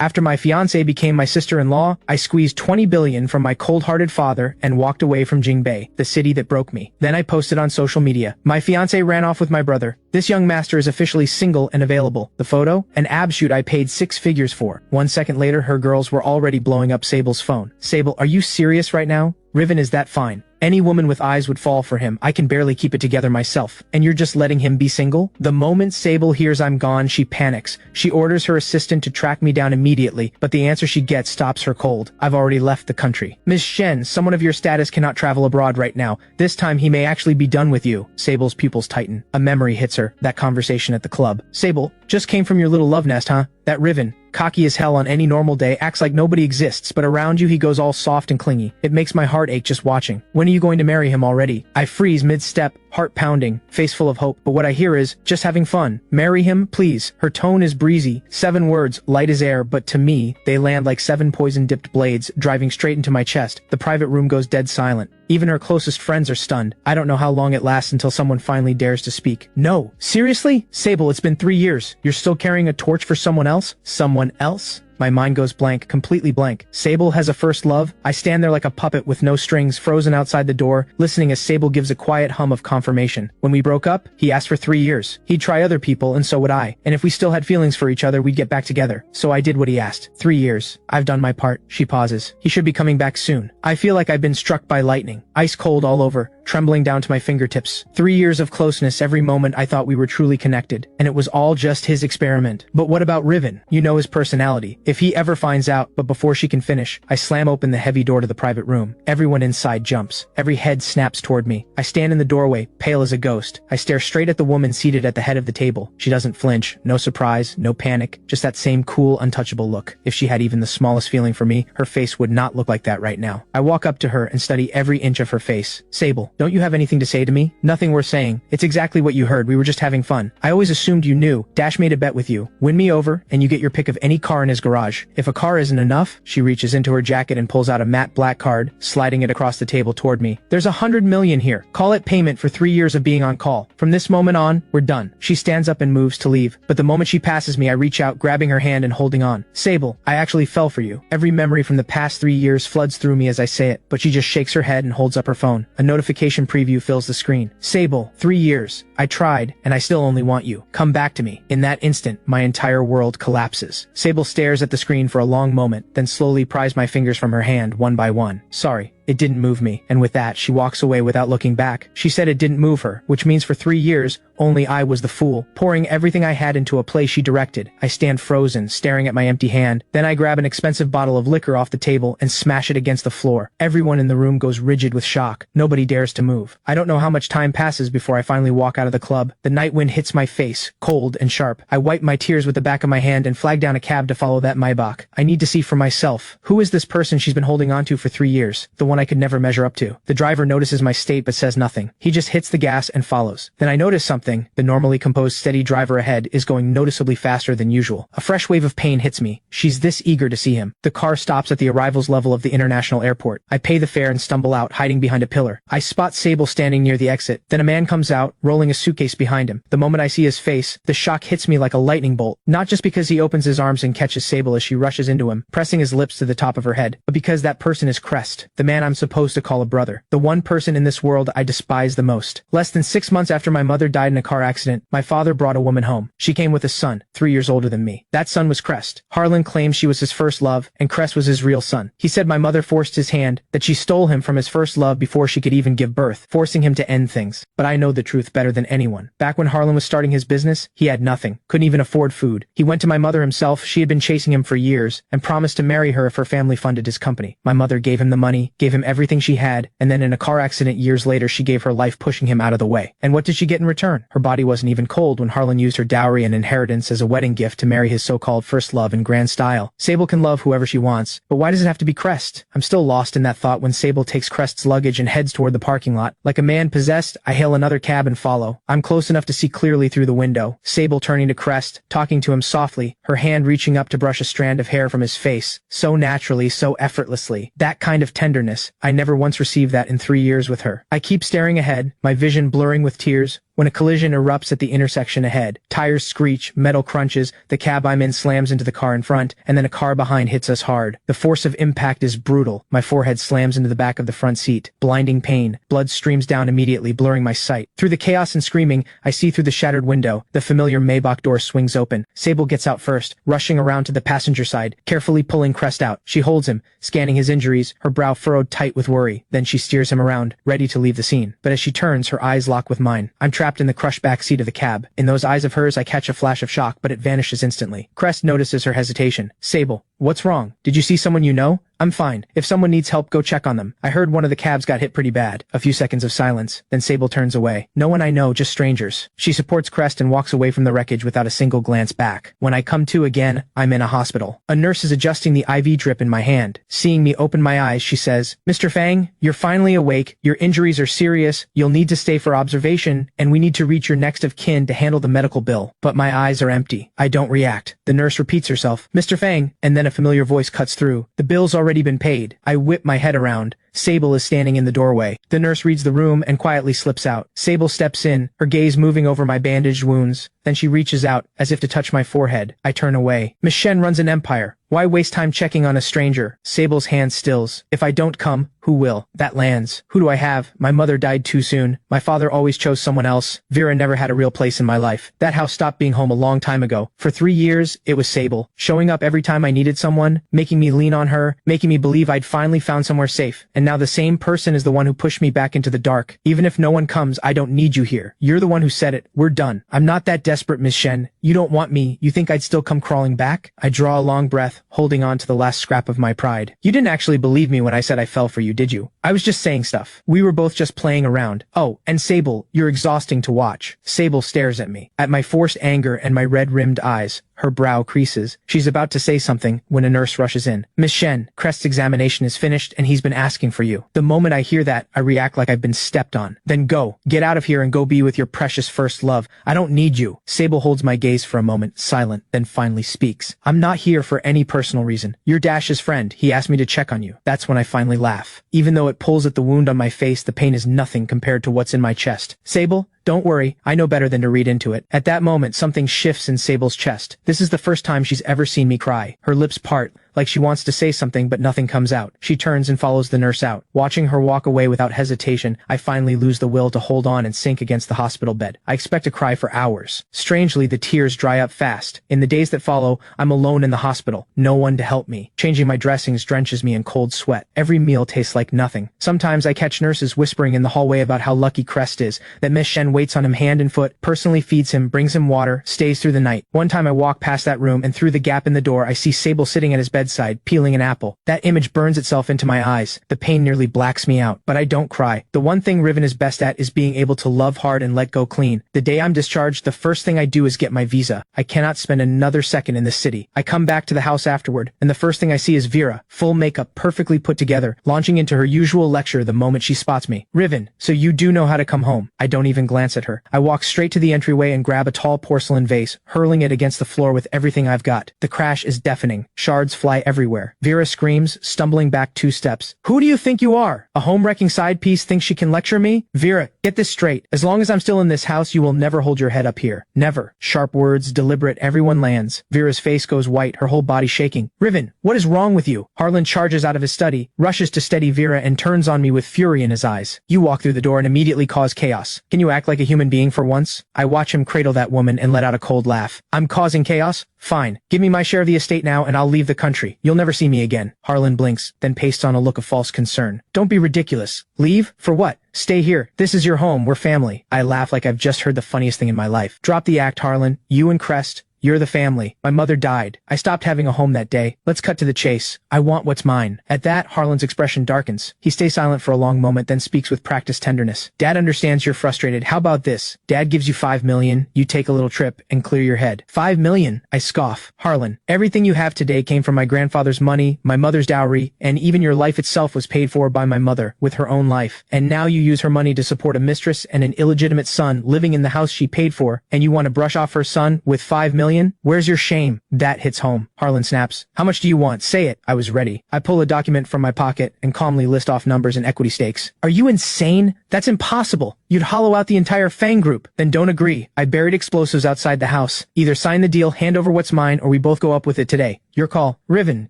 After my fiancée became my sister-in-law, I squeezed 20 billion from my cold-hearted father and walked away from Jingbei, the city that broke me. Then I posted on social media. My fiancée ran off with my brother. This young master is officially single and available. The photo? An ab shoot I paid 6 figures for. 1 second later, her girls were already blowing up Sable's phone. Sable, are you serious right now? Riven is that fine. Any woman with eyes would fall for him. I can barely keep it together myself. And you're just letting him be single? The moment Sable hears I'm gone, she panics. She orders her assistant to track me down immediately, but the answer she gets stops her cold. I've already left the country. Ms. Shen, someone of your status cannot travel abroad right now. This time he may actually be done with you. Sable's pupils tighten. A memory hits her. That conversation at the club. Sable, just came from your little love nest, huh? That Riven, cocky as hell on any normal day, acts like nobody exists, but around you he goes all soft and clingy. It makes my heart ache just watching. When are you going to marry him already? I freeze mid-step, heart pounding, face full of hope, but what I hear is, just having fun. Marry him, please. Her tone is breezy. 7 words, light as air, but to me, they land like 7 poison-dipped blades, driving straight into my chest. The private room goes dead silent. Even her closest friends are stunned. I don't know how long it lasts until someone finally dares to speak. No. Seriously? Sable, it's been 3 years. You're still carrying a torch for someone else? Someone else? My mind goes blank, completely blank. Sable has a first love. I stand there like a puppet with no strings, frozen outside the door, listening as Sable gives a quiet hum of confirmation. When we broke up, he asked for 3 years. He'd try other people, and so would I. And if we still had feelings for each other, we'd get back together. So I did what he asked. 3 years. I've done my part. She pauses. He should be coming back soon. I feel like I've been struck by lightning. Ice cold all over, trembling down to my fingertips. 3 years of closeness. Every moment I thought we were truly connected. And it was all just his experiment. But what about Riven? You know his personality. If he ever finds out, but before she can finish, I slam open the heavy door to the private room. Everyone inside jumps. Every head snaps toward me. I stand in the doorway, pale as a ghost. I stare straight at the woman seated at the head of the table. She doesn't flinch. No surprise, no panic, just that same cool, untouchable look. If she had even the smallest feeling for me, her face would not look like that right now. I walk up to her and study every inch of her face. Sable, don't you have anything to say to me? Nothing worth saying. It's exactly what you heard. We were just having fun. I always assumed you knew. Dash made a bet with you. Win me over, and you get your pick of any car in his garage. If a car isn't enough, she reaches into her jacket and pulls out a matte black card, sliding it across the table toward me. There's 100 million here. Call it payment for 3 years of being on call. From this moment on, we're done. She stands up and moves to leave, but the moment she passes me, I reach out, grabbing her hand and holding on. Sable, I actually fell for you. Every memory from the past 3 years floods through me as I say it, but she just shakes her head and holds up her phone. A notification preview fills the screen. Sable, 3 years. I tried, and I still only want you. Come back to me. In that instant, my entire world collapses. Sable stares at the screen for a long moment, then slowly pries my fingers from her hand one by one. Sorry. It didn't move me, and with that, she walks away without looking back. She said it didn't move her, which means for 3 years, only I was the fool, pouring everything I had into a play she directed. I stand frozen, staring at my empty hand. Then I grab an expensive bottle of liquor off the table and smash it against the floor. Everyone in the room goes rigid with shock. Nobody dares to move. I don't know how much time passes before I finally walk out of the club. The night wind hits my face, cold and sharp. I wipe my tears with the back of my hand and flag down a cab to follow that Maybach. I need to see for myself. Who is this person she's been holding on to for 3 years? The one I could never measure up to. The driver notices my state but says nothing. He just hits the gas and follows. Then I notice something. The normally composed, steady driver ahead is going noticeably faster than usual. A fresh wave of pain hits me. She's this eager to see him. The car stops at the arrivals level of the international airport. I pay the fare and stumble out, hiding behind a pillar. I spot Sable standing near the exit. Then a man comes out, rolling a suitcase behind him. The moment I see his face, the shock hits me like a lightning bolt. Not just because he opens his arms and catches Sable as she rushes into him, pressing his lips to the top of her head, but because that person is Crest, the man I'm supposed to call a brother. The one person in this world I despise the most. Less than 6 months after my mother died in a car accident, my father brought a woman home. She came with a son, 3 years older than me. That son was Crest. Harlan claims she was his first love, and Crest was his real son. He said my mother forced his hand, that she stole him from his first love before she could even give birth, forcing him to end things. But I know the truth better than anyone. Back when Harlan was starting his business, he had nothing, couldn't even afford food. He went to my mother himself, she had been chasing him for years, and promised to marry her if her family funded his company. My mother gave him the money, gave him everything she had, and then in a car accident years later she gave her life pushing him out of the way. And what did she get in return? Her body wasn't even cold when Harlan used her dowry and inheritance as a wedding gift to marry his so-called first love in grand style. Sable can love whoever she wants, but why does it have to be Crest? I'm still lost in that thought when Sable takes Crest's luggage and heads toward the parking lot. Like a man possessed, I hail another cab and follow. I'm close enough to see clearly through the window. Sable turning to Crest, talking to him softly, her hand reaching up to brush a strand of hair from his face. So naturally, so effortlessly. That kind of tenderness. I never once received that in 3 years with her. I keep staring ahead, my vision blurring with tears, when a collision erupts at the intersection ahead. Tires screech, metal crunches, the cab I'm in slams into the car in front, and then a car behind hits us hard. The force of impact is brutal. My forehead slams into the back of the front seat. Blinding pain. Blood streams down immediately, blurring my sight. Through the chaos and screaming, I see through the shattered window. The familiar Maybach door swings open. Sable gets out first, rushing around to the passenger side, carefully pulling Crest out. She holds him, scanning his injuries, her brow furrowed tight with worry. Then she steers him around, ready to leave the scene. But as she turns, her eyes lock with mine. I'm trapped in the crushed back seat of the cab. In those eyes of hers, I catch a flash of shock, but it vanishes instantly. Crest notices her hesitation. Sable, what's wrong? Did you see someone you know? I'm fine. If someone needs help, go check on them. I heard one of the cabs got hit pretty bad. A few seconds of silence. Then Sable turns away. No one I know, just strangers. She supports Crest and walks away from the wreckage without a single glance back. When I come to again, I'm in a hospital. A nurse is adjusting the IV drip in my hand. Seeing me open my eyes, she says, Mr. Fang, you're finally awake. Your injuries are serious. You'll need to stay for observation, and we need to reach your next of kin to handle the medical bill. But my eyes are empty. I don't react. The nurse repeats herself, Mr. Fang, and then a familiar voice cuts through. The bill's already been paid. I whip my head around. Sable is standing in the doorway. The nurse reads the room and quietly slips out. Sable steps in, her gaze moving over my bandaged wounds. Then she reaches out, as if to touch my forehead. I turn away. Miss Shen runs an empire. Why waste time checking on a stranger? Sable's hand stills. If I don't come, who will? That lands. Who do I have? My mother died too soon. My father always chose someone else. Vera never had a real place in my life. That house stopped being home a long time ago. For 3 years, it was Sable. Showing up every time I needed someone, making me lean on her, making me believe I'd finally found somewhere safe. And now the same person is the one who pushed me back into the dark. Even if no one comes, I don't need you here. You're the one who said it. We're done. I'm not that desperate, Miss Shen. You don't want me. You think I'd still come crawling back? I draw a long breath, holding on to the last scrap of my pride. You didn't actually believe me when I said I fell for you, did you? I was just saying stuff. We were both just playing around. Oh, and Sable, you're exhausting to watch. Sable stares at me, at my forced anger and my red-rimmed eyes. Her brow creases. She's about to say something when a nurse rushes in. Miss Shen, Crest's examination is finished and he's been asking for you. The moment I hear that, I react like I've been stepped on. Then go. Get out of here and go be with your precious first love. I don't need you. Sable holds my gaze for a moment, silent, then finally speaks. I'm not here for any personal reason. You're Dash's friend. He asked me to check on you. That's when I finally laugh. Even though it pulls at the wound on my face, the pain is nothing compared to what's in my chest. Sable, don't worry, I know better than to read into it. At that moment, something shifts in Sable's chest. This is the first time she's ever seen me cry. Her lips part, like she wants to say something but nothing comes out. She turns and follows the nurse out. Watching her walk away without hesitation, I finally lose the will to hold on and sink against the hospital bed. I expect to cry for hours. Strangely, the tears dry up fast. In the days that follow, I'm alone in the hospital. No one to help me. Changing my dressings drenches me in cold sweat. Every meal tastes like nothing. Sometimes I catch nurses whispering in the hallway about how lucky Crest is, that Miss Shen waits on him hand and foot, personally feeds him, brings him water, stays through the night. One time I walk past that room and through the gap in the door I see Sable sitting at his bedside, peeling an apple. That image burns itself into my eyes. The pain nearly blacks me out, but I don't cry. The one thing Riven is best at is being able to love hard and let go clean. The day I'm discharged, the first thing I do is get my visa. I cannot spend another second in this city. I come back to the house afterward, and the first thing I see is Vera, full makeup, perfectly put together, launching into her usual lecture the moment she spots me. Riven, so you do know how to come home. I don't even glance at her. I walk straight to the entryway and grab a tall porcelain vase, hurling it against the floor with everything I've got. The crash is deafening. Shards fly everywhere. Vera screams, stumbling back 2 steps. Who do you think you are? A home-wrecking side piece thinks she can lecture me? Vera, get this straight. As long as I'm still in this house, you will never hold your head up here. Never. Sharp words, deliberate, everyone lands. Vera's face goes white, her whole body shaking. Riven, what is wrong with you? Harlan charges out of his study, rushes to steady Vera and turns on me with fury in his eyes. You walk through the door and immediately cause chaos. Can you act like a human being for once? I watch him cradle that woman and let out a cold laugh. I'm causing chaos? Fine. Give me my share of the estate now and I'll leave the country. You'll never see me again. Harlan blinks, then pastes on a look of false concern. Don't be ridiculous. Leave? For what? Stay here. This is your home. We're family. I laugh like I've just heard the funniest thing in my life. Drop the act, Harlan. You and Crest. You're the family. My mother died. I stopped having a home that day. Let's cut to the chase. I want what's mine. At that, Harlan's expression darkens. He stays silent for a long moment, then speaks with practiced tenderness. Dad understands you're frustrated. How about this? Dad gives you $5 million. You take a little trip and clear your head. $5 million? I scoff. Harlan, everything you have today came from my grandfather's money, my mother's dowry, and even your life itself was paid for by my mother with her own life. And now you use her money to support a mistress and an illegitimate son living in the house she paid for, and you want to brush off her son with $5 million? Where's your shame? That hits home. Harlan snaps. How much do you want? Say it. I was ready. I pull a document from my pocket and calmly list off numbers and equity stakes. Are you insane? That's impossible. You'd hollow out the entire Fang group. Then don't agree. I buried explosives outside the house. Either sign the deal, hand over what's mine, or we both go up with it today. Your call. Riven,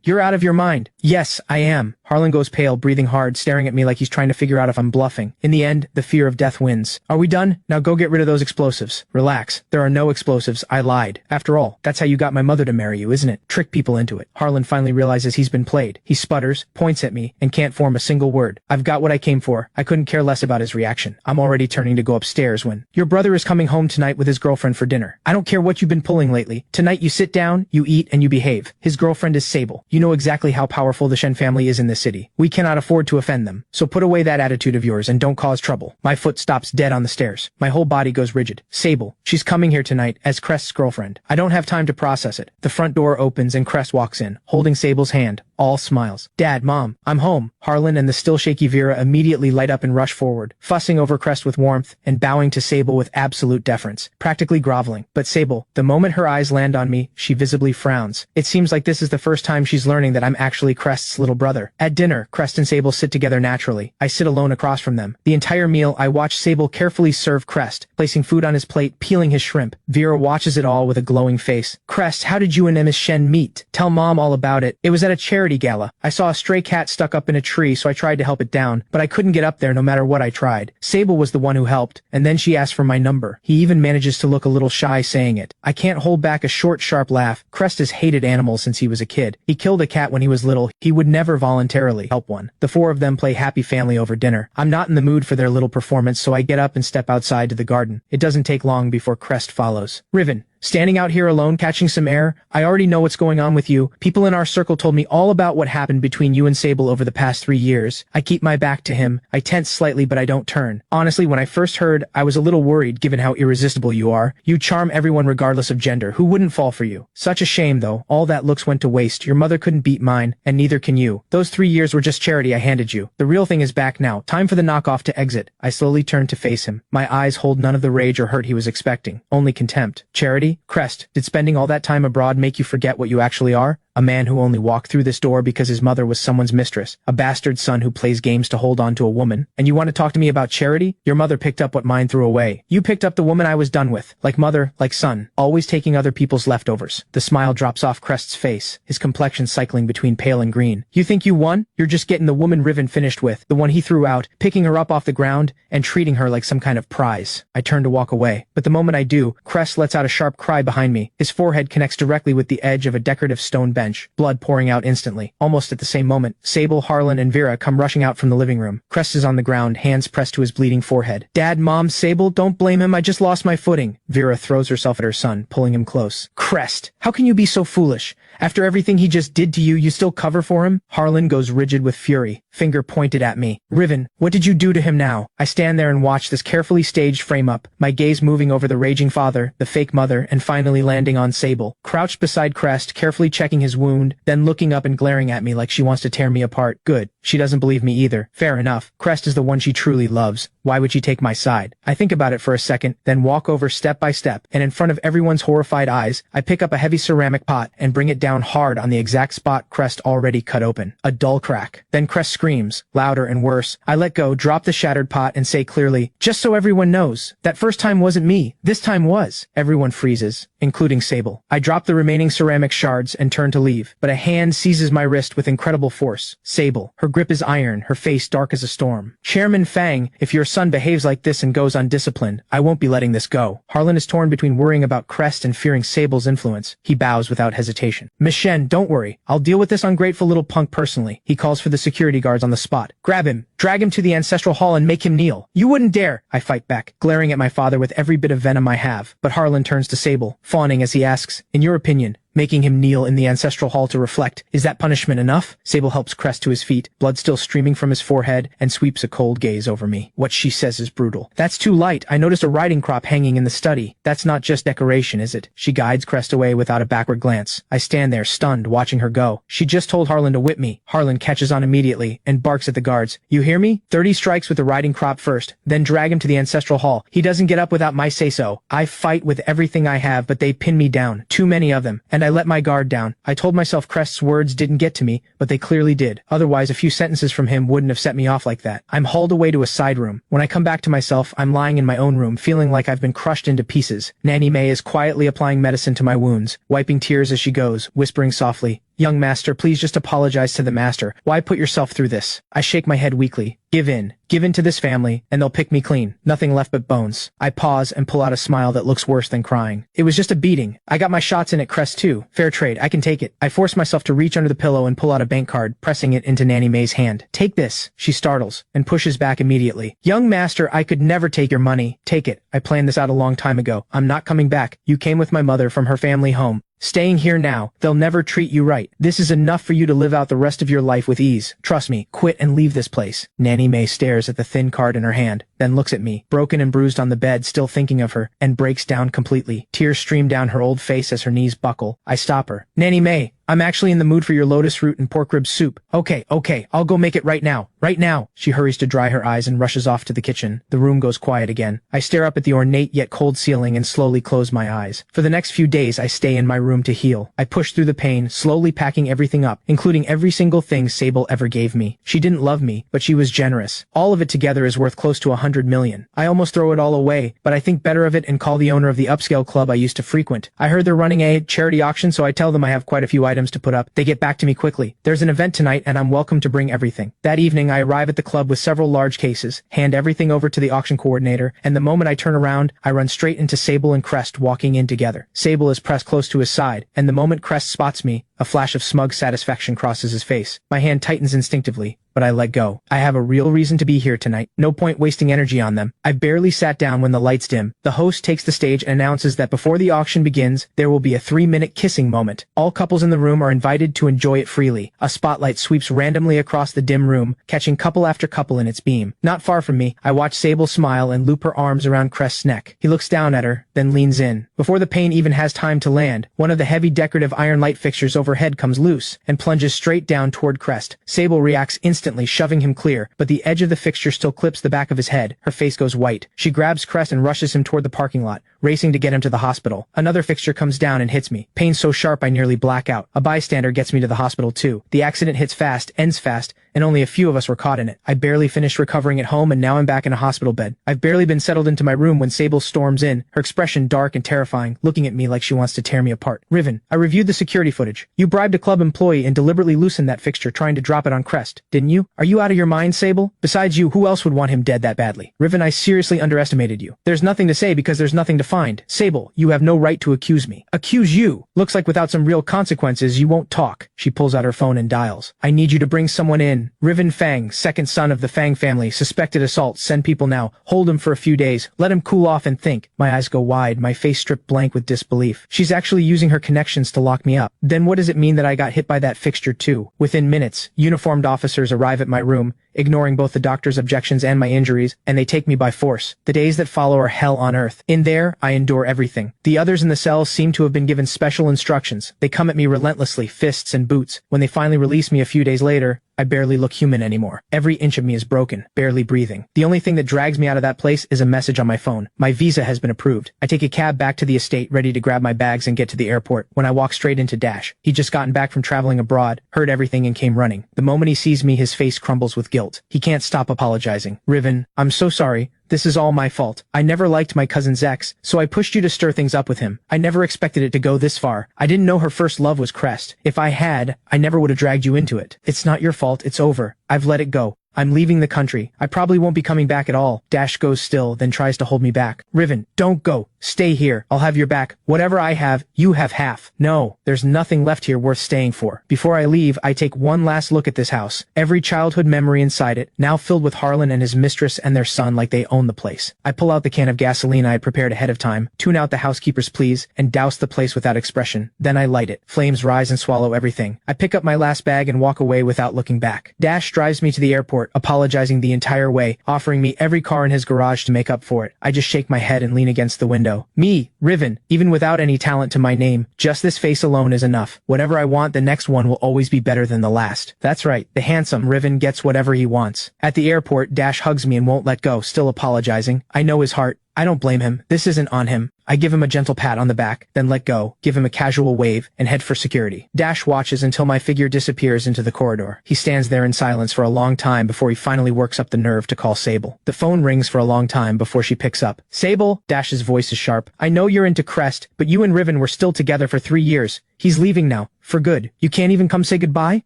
you're out of your mind. Yes, I am. Harlan goes pale, breathing hard, staring at me like he's trying to figure out if I'm bluffing. In the end, the fear of death wins. Are we done? Now go get rid of those explosives. Relax. There are no explosives. I lied. After all, that's how you got my mother to marry you, isn't it? Trick people into it. Harlan finally realizes he's been played. He sputters, points at me, and can't form a single word. I've got what I came for. I couldn't care less about his reaction. I'm already turning to go upstairs when your brother is coming home tonight with his girlfriend for dinner. I don't care what you've been pulling lately. Tonight you sit down, you eat, and you behave. His girlfriend is Sable. You know exactly how powerful the Shen family is in this city. We cannot afford to offend them. So put away that attitude of yours and don't cause trouble. My foot stops dead on the stairs. My whole body goes rigid. Sable. She's coming here tonight as Crest's girlfriend. I don't have time to process it. The front door opens and Crest walks in, holding Sable's hand. All smiles. Dad, Mom, I'm home. Harlan and the still shaky Vera immediately light up and rush forward, fussing over Crest with warmth and bowing to Sable with absolute deference, practically groveling. But Sable, the moment her eyes land on me, she visibly frowns. It seems like this is the first time she's learning that I'm actually Crest's little brother. At dinner, Crest and Sable sit together naturally. I sit alone across from them. The entire meal, I watch Sable carefully serve Crest, placing food on his plate, peeling his shrimp. Vera watches it all with a glowing face. Crest, how did you and Miss Shen meet? Tell Mom all about it. It was at a charity gala. I saw a stray cat stuck up in a tree, so I tried to help it down, but I couldn't get up there no matter what I tried. Sable was the one who helped, and then she asked for my number. He even manages to look a little shy saying it. I can't hold back a short, sharp laugh. Crest has hated animals since he was a kid. He killed a cat when he was little. He would never voluntarily help one. The four of them play happy family over dinner. I'm not in the mood for their little performance, so I get up and step outside to the garden. It doesn't take long before Crest follows. Riven. Standing out here alone, catching some air, I already know what's going on with you. People in our circle told me all about what happened between you and Sable over the past 3 years. I keep my back to him. I tense slightly, but I don't turn. Honestly, when I first heard, I was a little worried given how irresistible you are. You charm everyone regardless of gender. Who wouldn't fall for you? Such a shame, though. All that looks went to waste. Your mother couldn't beat mine, and neither can you. Those 3 years were just charity I handed you. The real thing is back now. Time for the knockoff to exit. I slowly turned to face him. My eyes hold none of the rage or hurt he was expecting. Only contempt. Charity? Crest, did spending all that time abroad make you forget what you actually are? A man who only walked through this door because his mother was someone's mistress. A bastard son who plays games to hold on to a woman. And you want to talk to me about charity? Your mother picked up what mine threw away. You picked up the woman I was done with. Like mother, like son. Always taking other people's leftovers. The smile drops off Crest's face, his complexion cycling between pale and green. You think you won? You're just getting the woman Riven finished with. The one he threw out, picking her up off the ground, and treating her like some kind of prize. I turn to walk away. But the moment I do, Crest lets out a sharp cry behind me. His forehead connects directly with the edge of a decorative stone bench. Blood pouring out instantly. Almost at the same moment, Sable, Harlan, and Vera come rushing out from the living room. Crest is on the ground, hands pressed to his bleeding forehead. Dad, Mom, Sable, don't blame him. I just lost my footing. Vera throws herself at her son, pulling him close. Crest, how can you be so foolish? After everything he just did to you, you still cover for him? Harlan goes rigid with fury, finger pointed at me. Riven, what did you do to him now? I stand there and watch this carefully staged frame-up, my gaze moving over the raging father, the fake mother, and finally landing on Sable. Crouched beside Crest, carefully checking his wound, then looking up and glaring at me like she wants to tear me apart. Good. She doesn't believe me either. Fair enough. Crest is the one she truly loves. Why would she take my side? I think about it for a second, then walk over step by step, and in front of everyone's horrified eyes, I pick up a heavy ceramic pot and bring it down hard on the exact spot Crest already cut open. A dull crack. Then Crest screams, louder and worse. I let go, drop the shattered pot, and say clearly, just so everyone knows, that first time wasn't me. This time was. Everyone freezes, including Sable. I drop the remaining ceramic shards and turn to leave, but a hand seizes my wrist with incredible force. Sable. Her grip is iron, her face dark as a storm. Chairman Fang, if your son behaves like this and goes undisciplined, I won't be letting this go. Harlan is torn between worrying about Crest and fearing Sable's influence. He bows without hesitation. Miss Shen, don't worry. I'll deal with this ungrateful little punk personally. He calls for the security guards on the spot. Grab him, drag him to the ancestral hall and make him kneel. You wouldn't dare, I fight back, glaring at my father with every bit of venom I have. But Harlan turns to Sable, fawning as he asks, in your opinion, making him kneel in the ancestral hall to reflect, is that punishment enough? Sable helps Crest to his feet, blood still streaming from his forehead, and sweeps a cold gaze over me. What she says is brutal. That's too light. I noticed a riding crop hanging in the study. That's not just decoration, is it? She guides Crest away without a backward glance. I stand there, stunned, watching her go. She just told Harlan to whip me. Harlan catches on immediately, and barks at the guards. You hear hear me? 30 strikes with the riding crop first, then drag him to the ancestral hall. He doesn't get up without my say-so. I fight with everything I have, but they pin me down. Too many of them. And I let my guard down. I told myself Crest's words didn't get to me, but they clearly did. Otherwise, a few sentences from him wouldn't have set me off like that. I'm hauled away to a side room. When I come back to myself, I'm lying in my own room, feeling like I've been crushed into pieces. Nanny May is quietly applying medicine to my wounds, wiping tears as she goes, whispering softly, "Young master, please just apologize to the master. Why put yourself through this?" I shake my head weakly. Give in. Give in to this family, and they'll pick me clean. Nothing left but bones. I pause and pull out a smile that looks worse than crying. It was just a beating. I got my shots in at Crest too. Fair trade. I can take it. I force myself to reach under the pillow and pull out a bank card, pressing it into Nanny May's hand. Take this. She startles, and pushes back immediately. Young master, I could never take your money. Take it. I planned this out a long time ago. I'm not coming back. You came with my mother from her family home. Staying here now, they'll never treat you right. This is enough for you to live out the rest of your life with ease. Trust me, quit and leave this place. Nanny May stares at the thin card in her hand, then looks at me, broken and bruised on the bed, still thinking of her, and breaks down completely. Tears stream down her old face as her knees buckle. I stop her. Nanny May, I'm actually in the mood for your lotus root and pork rib soup. Okay, I'll go make it right now. Right now. She hurries to dry her eyes and rushes off to the kitchen. The room goes quiet again. I stare up at the ornate yet cold ceiling and slowly close my eyes. For the next few days, I stay in my room to heal. I push through the pain, slowly packing everything up, including every single thing Sable ever gave me. She didn't love me, but she was generous. All of it together is worth close to 100 million. I almost throw it all away, but I think better of it and call the owner of the upscale club I used to frequent. I heard they're running a charity auction, so I tell them I have quite a few items to put up. They get back to me quickly. There's an event tonight and I'm welcome to bring everything. That evening I arrive at the club with several large cases, hand everything over to the auction coordinator, and the moment I turn around, I run straight into Sable and Crest walking in together. Sable is pressed close to his side, and the moment Crest spots me, a flash of smug satisfaction crosses his face. My hand tightens instinctively, but I let go. I have a real reason to be here tonight. No point wasting energy on them. I barely sat down when the lights dim. The host takes the stage and announces that before the auction begins, there will be a 3-minute kissing moment. All couples in the room are invited to enjoy it freely. A spotlight sweeps randomly across the dim room, catching couple after couple in its beam. Not far from me, I watch Sable smile and loop her arms around Crest's neck. He looks down at her, then leans in. Before the pain even has time to land, one of the heavy decorative iron light fixtures overhead comes loose and plunges straight down toward Crest. Sable reacts instantly, shoving him clear, but the edge of the fixture still clips the back of his head. Her face goes white. She grabs Crest and rushes him toward the parking lot, racing to get him to the hospital. Another fixture comes down and hits me. Pain so sharp I nearly black out. A bystander gets me to the hospital too. The accident hits fast, ends fast, and only a few of us were caught in it. I barely finished recovering at home and now I'm back in a hospital bed. I've barely been settled into my room when Sable storms in, her expression dark and terrifying, looking at me like she wants to tear me apart. Riven, I reviewed the security footage. You bribed a club employee and deliberately loosened that fixture trying to drop it on Crest, didn't you? Are you out of your mind, Sable? Besides you, who else would want him dead that badly? Riven, I seriously underestimated you. There's nothing to say because there's nothing to find. Sable, you have no right to accuse me. Accuse you? Looks like without some real consequences, you won't talk. She pulls out her phone and dials. I need you to bring someone in. Riven Fang, second son of the Fang family, suspected assault. Send people now. Hold him for a few days. Let him cool off and think. My eyes go wide, my face stripped blank with disbelief. She's actually using her connections to lock me up. Then what does it mean that I got hit by that fixture too? Within minutes, uniformed officers arrive at my room, ignoring both the doctor's objections and my injuries, and they take me by force. The days that follow are hell on earth. In there, I endure everything. The others in the cells seem to have been given special instructions. They come at me relentlessly, fists and boots. When they finally release me a few days later, I barely look human anymore. Every inch of me is broken, barely breathing. The only thing that drags me out of that place is a message on my phone. My visa has been approved. I take a cab back to the estate, ready to grab my bags and get to the airport, when I walk straight into Dash. He'd just gotten back from traveling abroad, heard everything and came running. The moment he sees me, his face crumbles with guilt. He can't stop apologizing. Riven, I'm so sorry. This is all my fault. I never liked my cousin's ex, so I pushed you to stir things up with him. I never expected it to go this far. I didn't know her first love was Crest. If I had, I never would have dragged you into it. It's not your fault. It's over. I've let it go. I'm leaving the country. I probably won't be coming back at all. Dash goes still, then tries to hold me back. Riven, don't go. Stay here. I'll have your back. Whatever I have, you have half. No, there's nothing left here worth staying for. Before I leave, I take one last look at this house. Every childhood memory inside it, now filled with Harlan and his mistress and their son like they own the place. I pull out the can of gasoline I had prepared ahead of time, tune out the housekeeper's pleas, and douse the place without expression. Then I light it. Flames rise and swallow everything. I pick up my last bag and walk away without looking back. Dash drives me to the airport, apologizing the entire way, offering me every car in his garage to make up for it. I just shake my head and lean against the window. window. Me, Riven, even without any talent to my name, just this face alone is enough. Whatever I want, the next one will always be better than the last. That's right, the handsome Riven gets whatever he wants. At the airport, Dash hugs me and won't let go, still apologizing. I know his heart. I don't blame him. This isn't on him. I give him a gentle pat on the back, then let go, give him a casual wave, and head for security. Dash watches until my figure disappears into the corridor. He stands there in silence for a long time before he finally works up the nerve to call Sable. The phone rings for a long time before she picks up. Sable? Dash's voice is sharp. I know you're into Crest, but you and Riven were still together for 3 years. He's leaving now. For good. You can't even come say goodbye?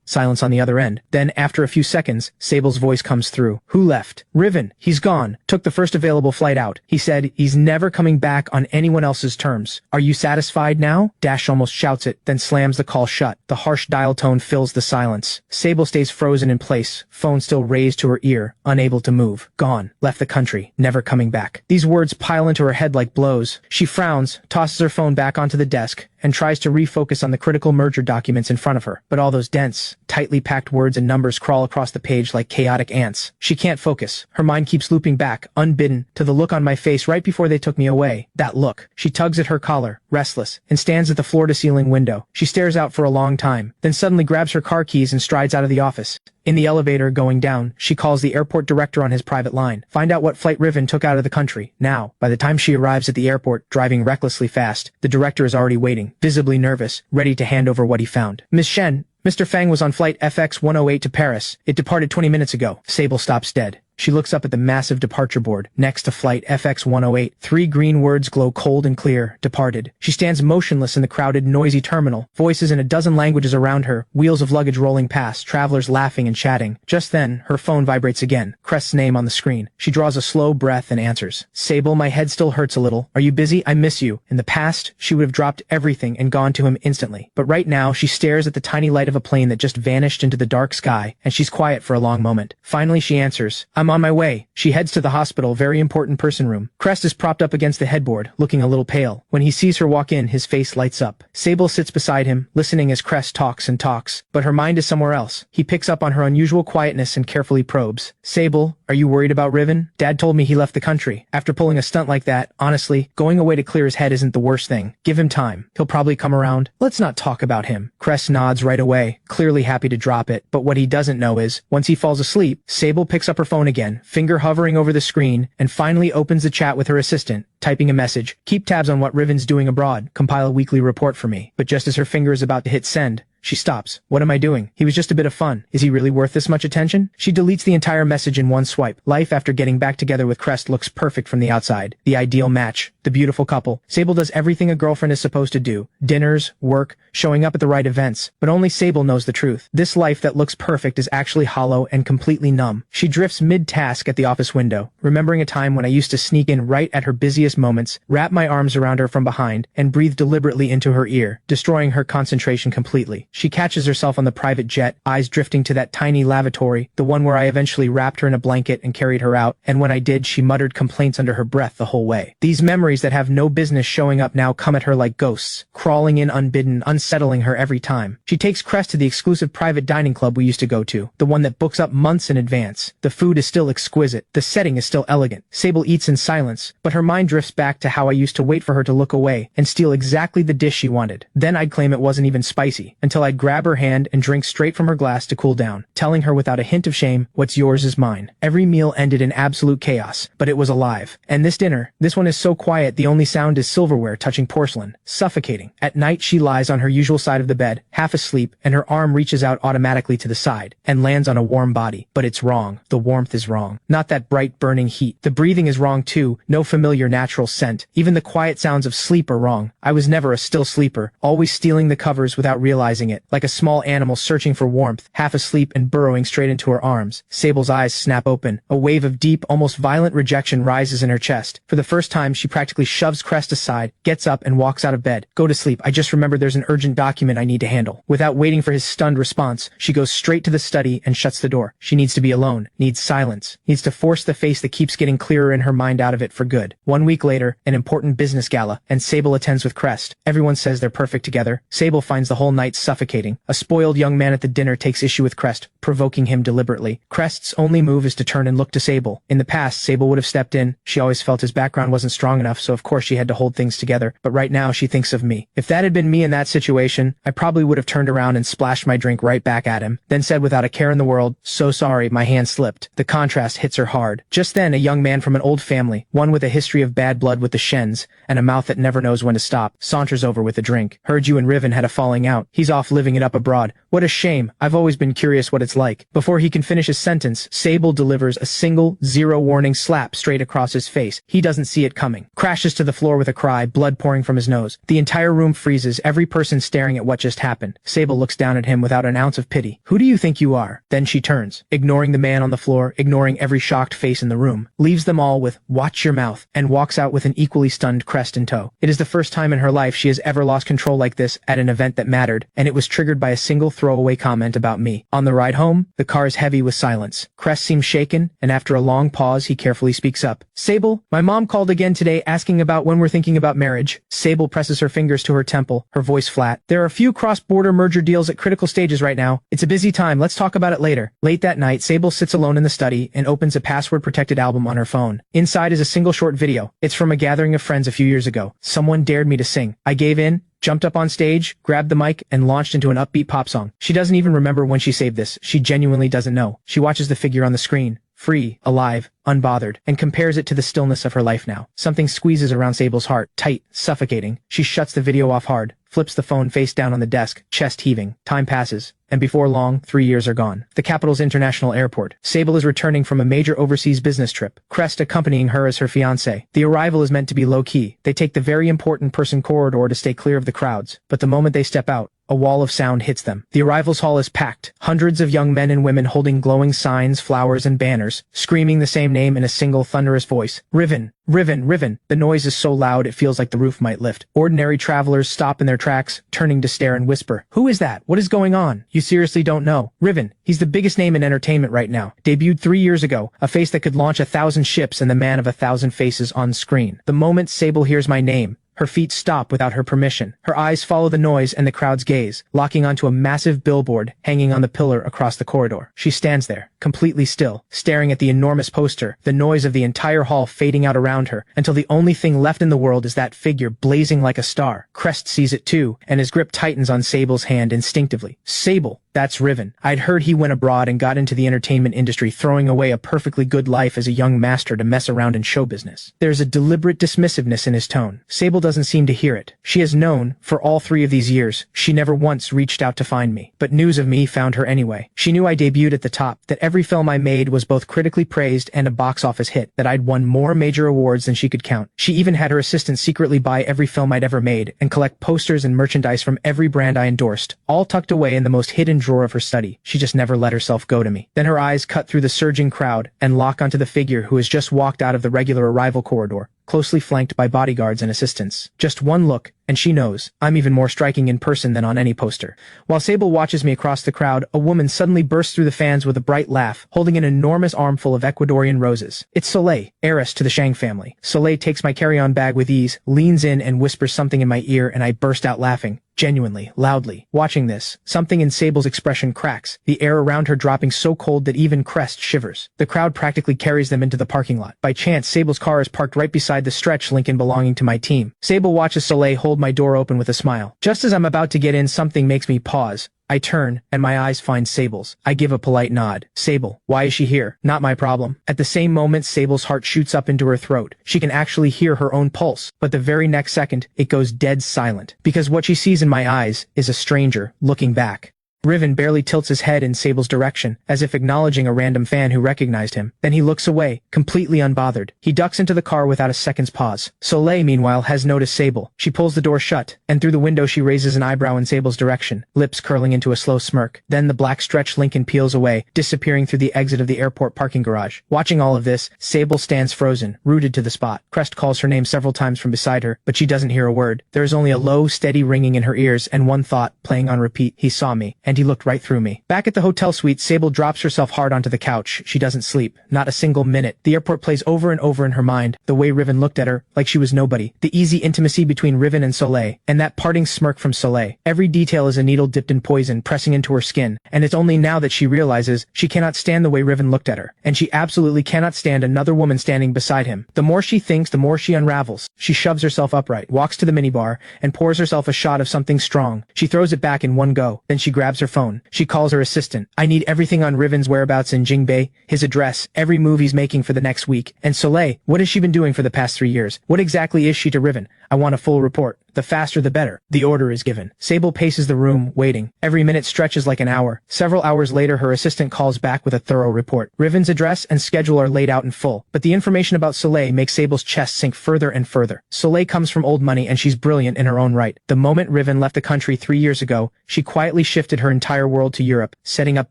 Silence on the other end. Then, after a few seconds, Sable's voice comes through. Who left? Riven. He's gone. Took the first available flight out. He said he's never coming back on anyone else's terms. Are you satisfied now? Dash almost shouts it, then slams the call shut. The harsh dial tone fills the silence. Sable stays frozen in place, phone still raised to her ear, unable to move. Gone. Left the country. Never coming back. These words pile into her head like blows. She frowns, tosses her phone back onto the desk, and tries to refocus on the critical merger documents in front of her. But all those dense, tightly packed words and numbers crawl across the page like chaotic ants. She can't focus. Her mind keeps looping back, unbidden, to the look on my face right before they took me away. That look. She tugs at her collar, restless, and stands at the floor-to-ceiling window. She stares out for a long time, then suddenly grabs her car keys and strides out of the office. In the elevator going down, she calls the airport director on his private line. Find out what flight Riven took out of the country, now. By the time she arrives at the airport, driving recklessly fast, the director is already waiting, visibly nervous, ready to hand over what he found. Miss Shen, Mr. Fang was on flight FX 108 to Paris. It departed 20 minutes ago. Sable stops dead. She looks up at the massive departure board. Next to flight FX 108, 3 green words glow cold and clear. Departed. She stands motionless in the crowded, noisy terminal. Voices in a dozen languages around her. Wheels of luggage rolling past. Travelers laughing and chatting. Just then, her phone vibrates again. Crest's name on the screen. She draws a slow breath and answers. Sable, my head still hurts a little. Are you busy? I miss you. In the past, she would have dropped everything and gone to him instantly. But right now, she stares at the tiny light of a plane that just vanished into the dark sky, and she's quiet for a long moment. Finally, she answers. I'm on my way. She heads to the hospital, very important person room. Crest is propped up against the headboard, looking a little pale. When he sees her walk in, his face lights up. Sable sits beside him, listening as Crest talks and talks, but her mind is somewhere else. He picks up on her unusual quietness and carefully probes. Sable, are you worried about Riven? Dad told me he left the country. After pulling a stunt like that, honestly, going away to clear his head isn't the worst thing. Give him time. He'll probably come around. Let's not talk about him. Crest nods right away, clearly happy to drop it, but what he doesn't know is, once he falls asleep, Sable picks up her phone again, finger hovering over the screen, and finally opens the chat with her assistant, typing a message. Keep tabs on what Riven's doing abroad. Compile a weekly report for me. But just as her finger is about to hit send, she stops. What am I doing? He was just a bit of fun. Is he really worth this much attention? She deletes the entire message in one swipe. Life after getting back together with Crest looks perfect from the outside. The ideal match. The beautiful couple. Sable does everything a girlfriend is supposed to do. Dinners, work, showing up at the right events. But only Sable knows the truth. This life that looks perfect is actually hollow and completely numb. She drifts mid-task at the office window, remembering a time when I used to sneak in right at her busiest moments, wrap my arms around her from behind, and breathe deliberately into her ear, destroying her concentration completely. She catches herself on the private jet, eyes drifting to that tiny lavatory, the one where I eventually wrapped her in a blanket and carried her out, and when I did, she muttered complaints under her breath the whole way. These memories that have no business showing up now come at her like ghosts, crawling in unbidden, unsettling her every time. She takes Crest to the exclusive private dining club we used to go to, the one that books up months in advance. The food is still exquisite, the setting is still elegant. Sable eats in silence, but her mind drifts back to how I used to wait for her to look away and steal exactly the dish she wanted. Then I'd claim it wasn't even spicy, until I'd grab her hand and drink straight from her glass to cool down, telling her without a hint of shame, what's yours is mine. Every meal ended in absolute chaos, but it was alive. And this dinner, this one is so quiet the only sound is silverware touching porcelain, suffocating. At night she lies on her usual side of the bed, half asleep, and her arm reaches out automatically to the side, and lands on a warm body. But it's wrong. The warmth is wrong. Not that bright burning heat. The breathing is wrong too, no familiar natural scent. Even the quiet sounds of sleep are wrong. I was never a still sleeper, always stealing the covers without realizing it, like a small animal searching for warmth, half asleep and burrowing straight into her arms. Sable's eyes snap open. A wave of deep, almost violent rejection rises in her chest. For the first time, she practically shoves Crest aside, gets up and walks out of bed. Go to sleep. I just remembered there's an urgent document I need to handle. Without waiting for his stunned response, she goes straight to the study and shuts the door. She needs to be alone, needs silence, needs to force the face that keeps getting clearer in her mind out of it for good. 1 week later, an important business gala, and Sable attends with Crest. Everyone says they're perfect together. Sable finds the whole night suffocating. suffocating. A spoiled young man at the dinner takes issue with Crest, provoking him deliberately. Crest's only move is to turn and look to Sable. In the past, Sable would have stepped in. She always felt his background wasn't strong enough, so of course she had to hold things together. But right now, she thinks of me. If that had been me in that situation, I probably would have turned around and splashed my drink right back at him, then said without a care in the world, "So sorry, my hand slipped." The contrast hits her hard. Just then, a young man from an old family, one with a history of bad blood with the Shens, and a mouth that never knows when to stop, saunters over with a drink. "Heard you and Riven had a falling out. He's off living it up abroad. What a shame. I've always been curious what it's like." Before he can finish his sentence, Sable delivers a single, zero-warning slap straight across his face. He doesn't see it coming. Crashes to the floor with a cry, blood pouring from his nose. The entire room freezes, every person staring at what just happened. Sable looks down at him without an ounce of pity. "Who do you think you are?" Then she turns, ignoring the man on the floor, ignoring every shocked face in the room, leaves them all with "Watch your mouth," and walks out with an equally stunned Crest in tow. It is the first time in her life she has ever lost control like this at an event that mattered, and it was triggered by a single throwaway comment about me. On the ride home, the car is heavy with silence. Crest seems shaken, and after a long pause, he carefully speaks up. "Sable, my mom called again today asking about when we're thinking about marriage." Sable presses her fingers to her temple, her voice flat. "There are a few cross-border merger deals at critical stages right now. It's a busy time. Let's talk about it later." Late that night, Sable sits alone in the study and opens a password-protected album on her phone. Inside is a single short video. It's from a gathering of friends a few years ago. "Someone dared me to sing. I gave in, jumped up on stage, grabbed the mic, and launched into an upbeat pop song." She doesn't even remember when she saved this. She genuinely doesn't know. She watches the figure on the screen, free, alive, unbothered, and compares it to the stillness of her life now. Something squeezes around Sable's heart, tight, suffocating. She shuts the video off hard, flips the phone face down on the desk, chest heaving. Time passes, and before long, 3 years are gone. The capital's international airport. Sable is returning from a major overseas business trip, Crest accompanying her as her fiancé. The arrival is meant to be low-key. They take the very important person corridor to stay clear of the crowds, but the moment they step out, a wall of sound hits them. The arrivals hall is packed. Hundreds of young men and women holding glowing signs, flowers, and banners, screaming the same name in a single thunderous voice. "Riven! Riven! Riven!" The noise is so loud it feels like the roof might lift. Ordinary travelers stop in their tracks, turning to stare and whisper, "Who is that? What is going on?" "You seriously don't know?" "Riven. He's the biggest name in entertainment right now. Debuted 3 years ago, a face that could launch 1,000 ships and the man of 1,000 faces on screen." The moment Sable hears my name, her feet stop without her permission. Her eyes follow the noise and the crowd's gaze, locking onto a massive billboard hanging on the pillar across the corridor. She stands there, completely still, staring at the enormous poster, the noise of the entire hall fading out around her, until the only thing left in the world is that figure blazing like a star. Crest sees it too, and his grip tightens on Sable's hand instinctively. "Sable, that's Riven. I'd heard he went abroad and got into the entertainment industry, throwing away a perfectly good life as a young master to mess around in show business." There's a deliberate dismissiveness in his tone. Sable doesn't seem to hear it. She has known, for all 3 of these years, she never once reached out to find me. But news of me found her anyway. She knew I debuted at the top, that every film I made was both critically praised and a box office hit, that I'd won more major awards than she could count. She even had her assistant secretly buy every film I'd ever made and collect posters and merchandise from every brand I endorsed, all tucked away in the most hidden drawer of her study. She just never let herself go to me. Then her eyes cut through the surging crowd and lock onto the figure who has just walked out of the regular arrival corridor, closely flanked by bodyguards and assistants. Just one look, and she knows, I'm even more striking in person than on any poster. While Sable watches me across the crowd, a woman suddenly bursts through the fans with a bright laugh, holding an enormous armful of Ecuadorian roses. It's Soleil, heiress to the Shang family. Soleil takes my carry-on bag with ease, leans in and whispers something in my ear, and I burst out laughing. Genuinely, loudly. Watching this, something in Sable's expression cracks, the air around her dropping so cold that even Crest shivers. The crowd practically carries them into the parking lot. By chance, Sable's car is parked right beside the stretch Lincoln belonging to my team. Sable watches Soleil hold my door open with a smile. Just as I'm about to get in, something makes me pause. I turn, and my eyes find Sable's. I give a polite nod. "Sable, why is she here?" "Not my problem." At the same moment, Sable's heart shoots up into her throat. She can actually hear her own pulse, but the very next second, it goes dead silent. Because what she sees in my eyes is a stranger looking back. Riven barely tilts his head in Sable's direction, as if acknowledging a random fan who recognized him. Then he looks away, completely unbothered. He ducks into the car without a second's pause. Soleil, meanwhile, has noticed Sable. She pulls the door shut, and through the window she raises an eyebrow in Sable's direction, lips curling into a slow smirk. Then the black stretch Lincoln peels away, disappearing through the exit of the airport parking garage. Watching all of this, Sable stands frozen, rooted to the spot. Crest calls her name several times from beside her, but she doesn't hear a word. There is only a low, steady ringing in her ears and one thought, playing on repeat: he saw me, and he looked right through me. Back at the hotel suite, Sable drops herself hard onto the couch. She doesn't sleep. Not a single minute. The airport plays over and over in her mind. The way Riven looked at her, like she was nobody. The easy intimacy between Riven and Soleil. And that parting smirk from Soleil. Every detail is a needle dipped in poison, pressing into her skin. And it's only now that she realizes she cannot stand the way Riven looked at her. And she absolutely cannot stand another woman standing beside him. The more she thinks, the more she unravels. She shoves herself upright, walks to the minibar, and pours herself a shot of something strong. She throws it back in one go. Then she grabs her phone. She calls her assistant. I need everything on Riven's whereabouts in Jingbei, his address, every move he's making for the next week. And Soleil, what has she been doing for the past 3 years? What exactly is she to Riven? I want a full report. The faster the better. The order is given. Sable paces the room, waiting. Every minute stretches like an hour. Several hours later, her assistant calls back with a thorough report. Riven's address and schedule are laid out in full, but the information about Soleil makes Sable's chest sink further and further. Soleil comes from old money and she's brilliant in her own right. The moment Riven left the country 3 years ago, she quietly shifted her entire world to Europe, setting up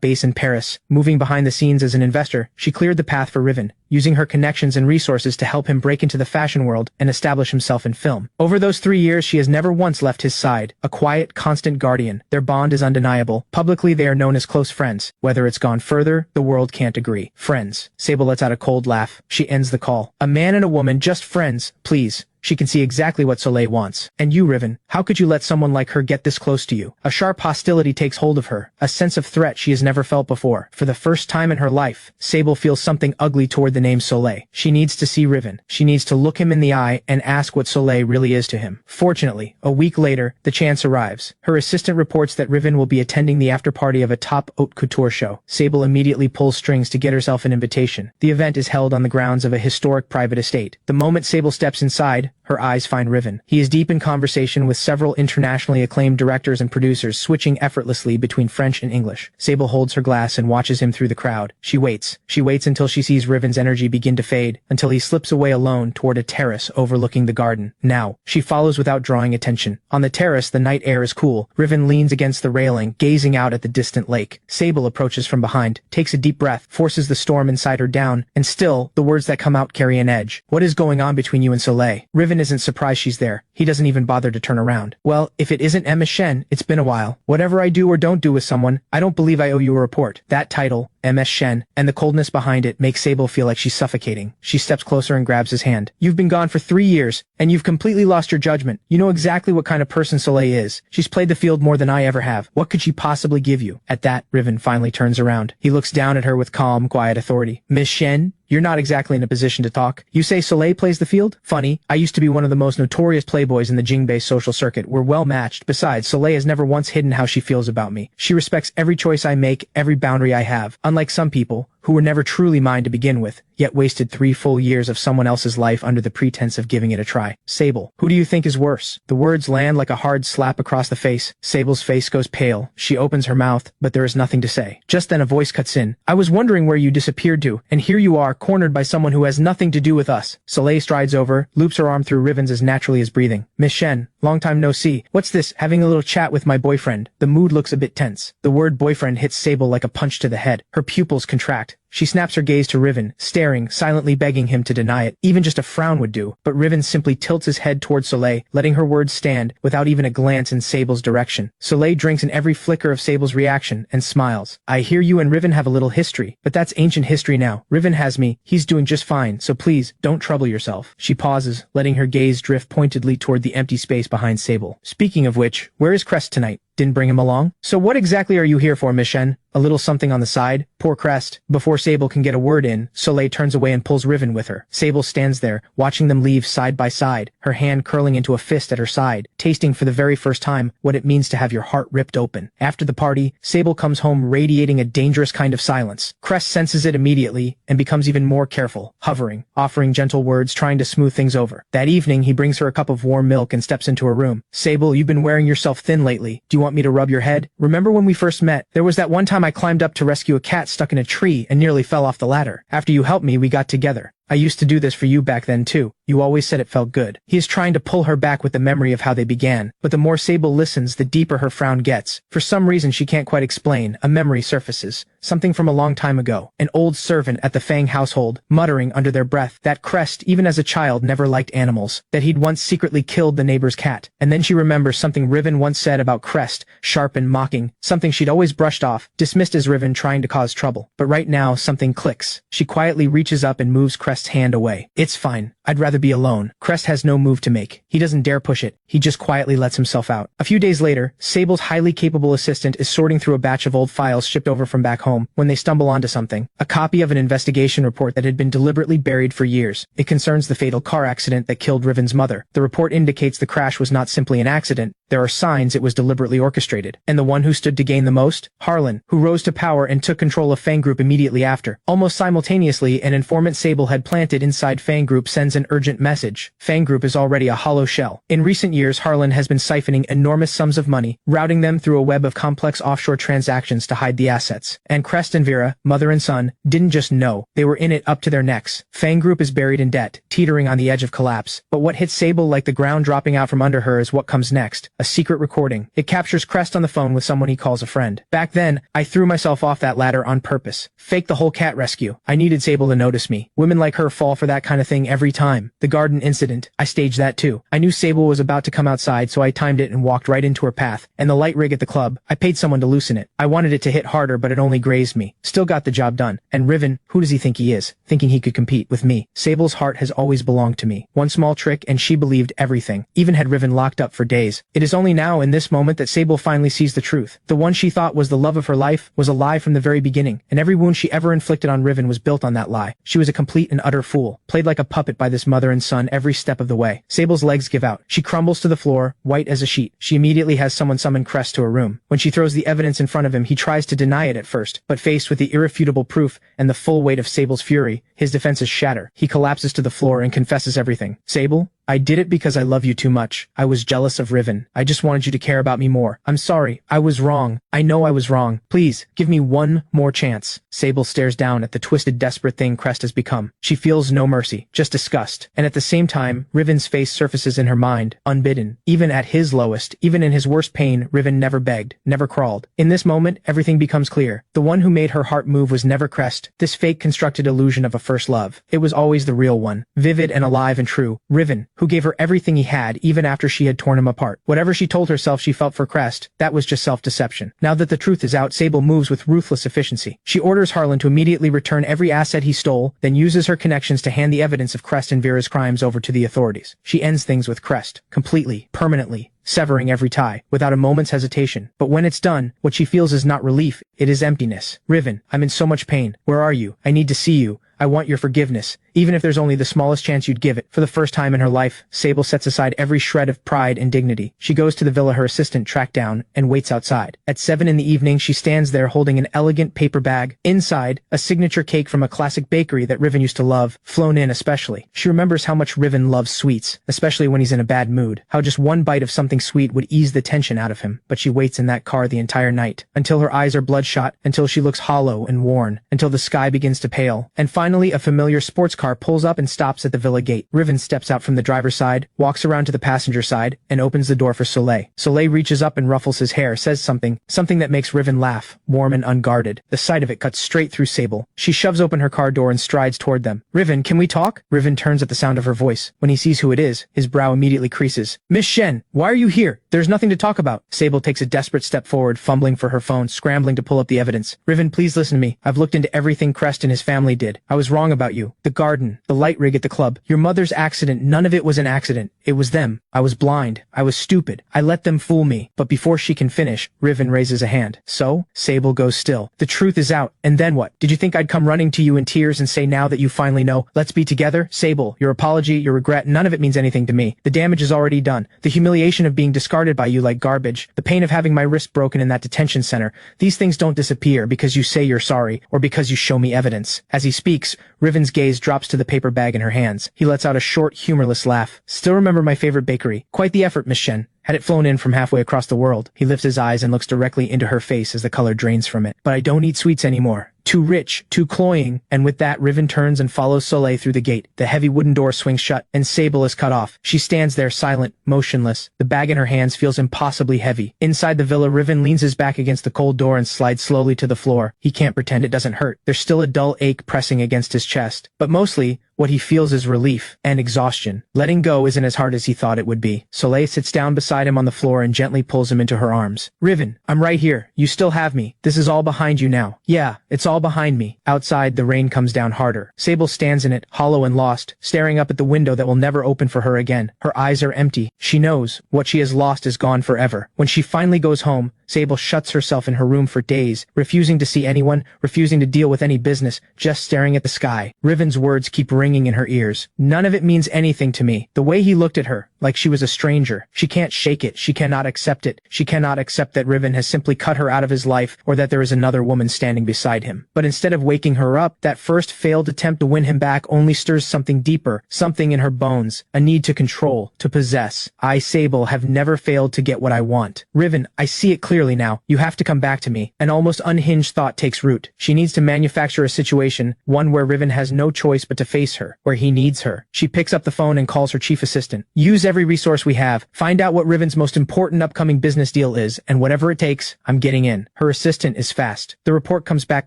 base in Paris. Moving behind the scenes as an investor, she cleared the path for Riven, using her connections and resources to help him break into the fashion world and establish himself in film. Over those 3 years, she has never once left his side, a quiet, constant guardian. Their bond is undeniable. Publicly, they are known as close friends. Whether it's gone further, the world can't agree. Friends. Sable lets out a cold laugh. She ends the call. A man and a woman, just friends, please. She can see exactly what Soleil wants. And you, Riven, how could you let someone like her get this close to you? A sharp hostility takes hold of her, a sense of threat she has never felt before. For the first time in her life, Sable feels something ugly toward the name Soleil. She needs to see Riven. She needs to look him in the eye and ask what Soleil really is to him. Fortunately, a week later, the chance arrives. Her assistant reports that Riven will be attending the after-party of a top haute couture show. Sable immediately pulls strings to get herself an invitation. The event is held on the grounds of a historic private estate. The moment Sable steps inside, her eyes find Riven. He is deep in conversation with several internationally acclaimed directors and producers, switching effortlessly between French and English. Sable holds her glass and watches him through the crowd. She waits. She waits until she sees Riven's energy begin to fade, until he slips away alone toward a terrace overlooking the garden. Now, she follows without drawing attention. On the terrace, the night air is cool. Riven leans against the railing, gazing out at the distant lake. Sable approaches from behind, takes a deep breath, forces the storm inside her down, and still, the words that come out carry an edge. What is going on between you and Soleil? Riven isn't surprised she's there. He doesn't even bother to turn around. Well, if it isn't Emma Shen, it's been a while. Whatever I do or don't do with someone, I don't believe I owe you a report. That title, MS Shen, and the coldness behind it makes Sable feel like she's suffocating. She steps closer and grabs his hand. You've been gone for 3 years, and you've completely lost your judgment. You know exactly what kind of person Soleil is. She's played the field more than I ever have. What could she possibly give you? At that, Riven finally turns around. He looks down at her with calm, quiet authority. Miss Shen? You're not exactly in a position to talk. You say Soleil plays the field? Funny, I used to be one of the most notorious playboys in the Jingbei social circuit. We're well matched. Besides, Soleil has never once hidden how she feels about me. She respects every choice I make, every boundary I have. Unlike some people, who were never truly mine to begin with, yet wasted 3 full years of someone else's life under the pretense of giving it a try. Sable, who do you think is worse? The words land like a hard slap across the face. Sable's face goes pale. She opens her mouth, but there is nothing to say. Just then a voice cuts in. I was wondering where you disappeared to, and here you are, cornered by someone who has nothing to do with us. Soleil strides over, loops her arm through Riven's as naturally as breathing. Miss Shen, long time no see. What's this, having a little chat with my boyfriend? The mood looks a bit tense. The word boyfriend hits Sable like a punch to the head. Her pupils contract. She snaps her gaze to Riven, staring, silently begging him to deny it. Even just a frown would do, but Riven simply tilts his head toward Soleil, letting her words stand, without even a glance in Sable's direction. Soleil drinks in every flicker of Sable's reaction, and smiles. I hear you and Riven have a little history, but that's ancient history now. Riven has me, he's doing just fine, so please, don't trouble yourself. She pauses, letting her gaze drift pointedly toward the empty space behind Sable. Speaking of which, where is Crest tonight? Didn't bring him along? So what exactly are you here for, Miss Shen? A little something on the side? Poor Crest. Before Sable can get a word in, Soleil turns away and pulls Riven with her. Sable stands there, watching them leave side by side, her hand curling into a fist at her side, tasting for the very first time what it means to have your heart ripped open. After the party, Sable comes home radiating a dangerous kind of silence. Crest senses it immediately and becomes even more careful, hovering, offering gentle words, trying to smooth things over. That evening, he brings her a cup of warm milk and steps into her room. Sable, you've been wearing yourself thin lately. Do you want me to rub your head? Remember when we first met? There was that one time I climbed up to rescue a cat stuck in a tree and nearly fell off the ladder. After you helped me, we got together. I used to do this for you back then too. You always said it felt good. He is trying to pull her back with the memory of how they began, but the more Sable listens, the deeper her frown gets. For some reason she can't quite explain, a memory surfaces. Something from a long time ago. An old servant at the Fang household, muttering under their breath that Crest, even as a child, never liked animals, that he'd once secretly killed the neighbor's cat. And then she remembers something Riven once said about Crest, sharp and mocking, something she'd always brushed off, dismissed as Riven trying to cause trouble. But right now, something clicks. She quietly reaches up and moves Crest's hand away. It's fine. I'd rather be alone. Crest has no move to make. He doesn't dare push it. He just quietly lets himself out. A few days later, Sable's highly capable assistant is sorting through a batch of old files shipped over from back home when they stumble onto something. A copy of an investigation report that had been deliberately buried for years. It concerns the fatal car accident that killed Riven's mother. The report indicates the crash was not simply an accident. There are signs it was deliberately orchestrated. And the one who stood to gain the most? Harlan, who rose to power and took control of Fang Group immediately after. Almost simultaneously, an informant Sable had planted inside Fang Group sends an urgent message. Fang Group is already a hollow shell. In recent years, Harlan has been siphoning enormous sums of money, routing them through a web of complex offshore transactions to hide the assets. And Crest and Vera, mother and son, didn't just know. They were in it up to their necks. Fang Group is buried in debt, teetering on the edge of collapse. But what hits Sable like the ground dropping out from under her is what comes next. A secret recording. It captures Crest on the phone with someone he calls a friend. Back then, I threw myself off that ladder on purpose. Faked the whole cat rescue. I needed Sable to notice me. Women like her fall for that kind of thing every time. The garden incident. I staged that too. I knew Sable was about to come outside, so I timed it and walked right into her path. And the light rig at the club. I paid someone to loosen it. I wanted it to hit harder, but it only grazed me. Still got the job done. And Riven, who does he think he is? Thinking he could compete with me. Sable's heart has always belonged to me. One small trick and she believed everything. Even had Riven locked up for days. It is only now in this moment that Sable finally sees the truth. The one she thought was the love of her life was a lie from the very beginning, and every wound she ever inflicted on Riven was built on that lie. She was a complete and utter fool, played like a puppet by this mother and son every step of the way. Sable's legs give out. She crumbles to the floor, white as a sheet. She immediately has someone summon Crest to her room. When she throws the evidence in front of him, he tries to deny it at first, but faced with the irrefutable proof and the full weight of Sable's fury, his defenses shatter. He collapses to the floor and confesses everything. Sable, I did it because I love you too much. I was jealous of Riven. I just wanted you to care about me more. I'm sorry. I was wrong. I know I was wrong. Please, give me one more chance. Sable stares down at the twisted, desperate thing Crest has become. She feels no mercy, just disgust. And at the same time, Riven's face surfaces in her mind, unbidden. Even at his lowest, even in his worst pain, Riven never begged, never crawled. In this moment, everything becomes clear. The one who made her heart move was never Crest, this fake constructed illusion of a first love. It was always the real one, vivid and alive and true. Riven, who gave her everything he had even after she had torn him apart. Whatever she told herself she felt for Crest, that was just self-deception. Now that the truth is out, Sable moves with ruthless efficiency. She orders Harlan to immediately return every asset he stole, then uses her connections to hand the evidence of Crest and Vera's crimes over to the authorities. She ends things with Crest, completely, permanently, severing every tie, without a moment's hesitation. But when it's done, what she feels is not relief, it is emptiness. Riven, I'm in so much pain. Where are you? I need to see you. I want your forgiveness, even if there's only the smallest chance you'd give it. For the first time in her life, Sable sets aside every shred of pride and dignity. She goes to the villa her assistant tracked down and waits outside. At 7 in the evening, she stands there holding an elegant paper bag. Inside, a signature cake from a classic bakery that Riven used to love, flown in especially. She remembers how much Riven loves sweets, especially when he's in a bad mood. How just one bite of something sweet would ease the tension out of him. But she waits in that car the entire night, until her eyes are bloodshot, until she looks hollow and worn, until the sky begins to pale, and finally a familiar sports car pulls up and stops at the villa gate. Riven steps out from the driver's side, walks around to the passenger side, and opens the door for Soleil. Soleil reaches up and ruffles his hair, says something that makes Riven laugh, warm and unguarded. The sight of it cuts straight through Sable. She shoves open her car door and strides toward them. Riven, can we talk? Riven turns at the sound of her voice. When he sees who it is, his brow immediately creases. Miss Shen, why are you here? There's nothing to talk about. Sable takes a desperate step forward, fumbling for her phone, scrambling to pull up the evidence. Riven, please listen to me. I've looked into everything Crest and his family did. I was wrong about you. The garden, the light rig at the club, your mother's accident, none of it was an accident. It was them. I was blind. I was stupid. I let them fool me. But before she can finish, Riven raises a hand. So? Sable goes still. The truth is out. And then what? Did you think I'd come running to you in tears and say now that you finally know, let's be together? Sable, your apology, your regret, none of it means anything to me. The damage is already done. The humiliation of being discarded by you like garbage, the pain of having my wrist broken in that detention center, these things don't disappear because you say you're sorry or because you show me evidence. As he speaks, Riven's gaze drops to the paper bag in her hands. He lets out a short, humorless laugh. Still remember my favorite bakery. Quite the effort, Miss Shen. Had it flown in from halfway across the world. He lifts his eyes and looks directly into her face as the color drains from it. But I don't eat sweets anymore. too rich, too cloying, and with that Riven turns and follows Soleil through the gate. The heavy wooden door swings shut, and Sable is cut off. She stands there silent, motionless. The bag in her hands feels impossibly heavy. Inside the villa, Riven leans his back against the cold door and slides slowly to the floor. He can't pretend it doesn't hurt. There's still a dull ache pressing against his chest. But mostly, what he feels is relief and exhaustion. Letting go isn't as hard as he thought it would be. Soleil sits down beside him on the floor and gently pulls him into her arms. Riven, I'm right here. You still have me. This is all behind you now. Yeah, it's all behind me. Outside, the rain comes down harder. Sable stands in it, hollow and lost, staring up at the window that will never open for her again. Her eyes are empty. She knows what she has lost is gone forever. When she finally goes home, Sable shuts herself in her room for days, refusing to see anyone, refusing to deal with any business, just staring at the sky. Riven's words keep ringing in her ears. None of it means anything to me. The way he looked at her, like she was a stranger. She can't shake it. She cannot accept it. She cannot accept that Riven has simply cut her out of his life, or that there is another woman standing beside him. But instead of waking her up, that first failed attempt to win him back only stirs something deeper, something in her bones, a need to control, to possess. I, Sable, have never failed to get what I want. Riven, I see it clearly now. You have to come back to me. An almost unhinged thought takes root. She needs to manufacture a situation, one where Riven has no choice but to face her, where he needs her. She picks up the phone and calls her chief assistant. Use every resource we have. Find out what Riven's most important upcoming business deal is, and whatever it takes, I'm getting in. Her assistant is fast. The report comes back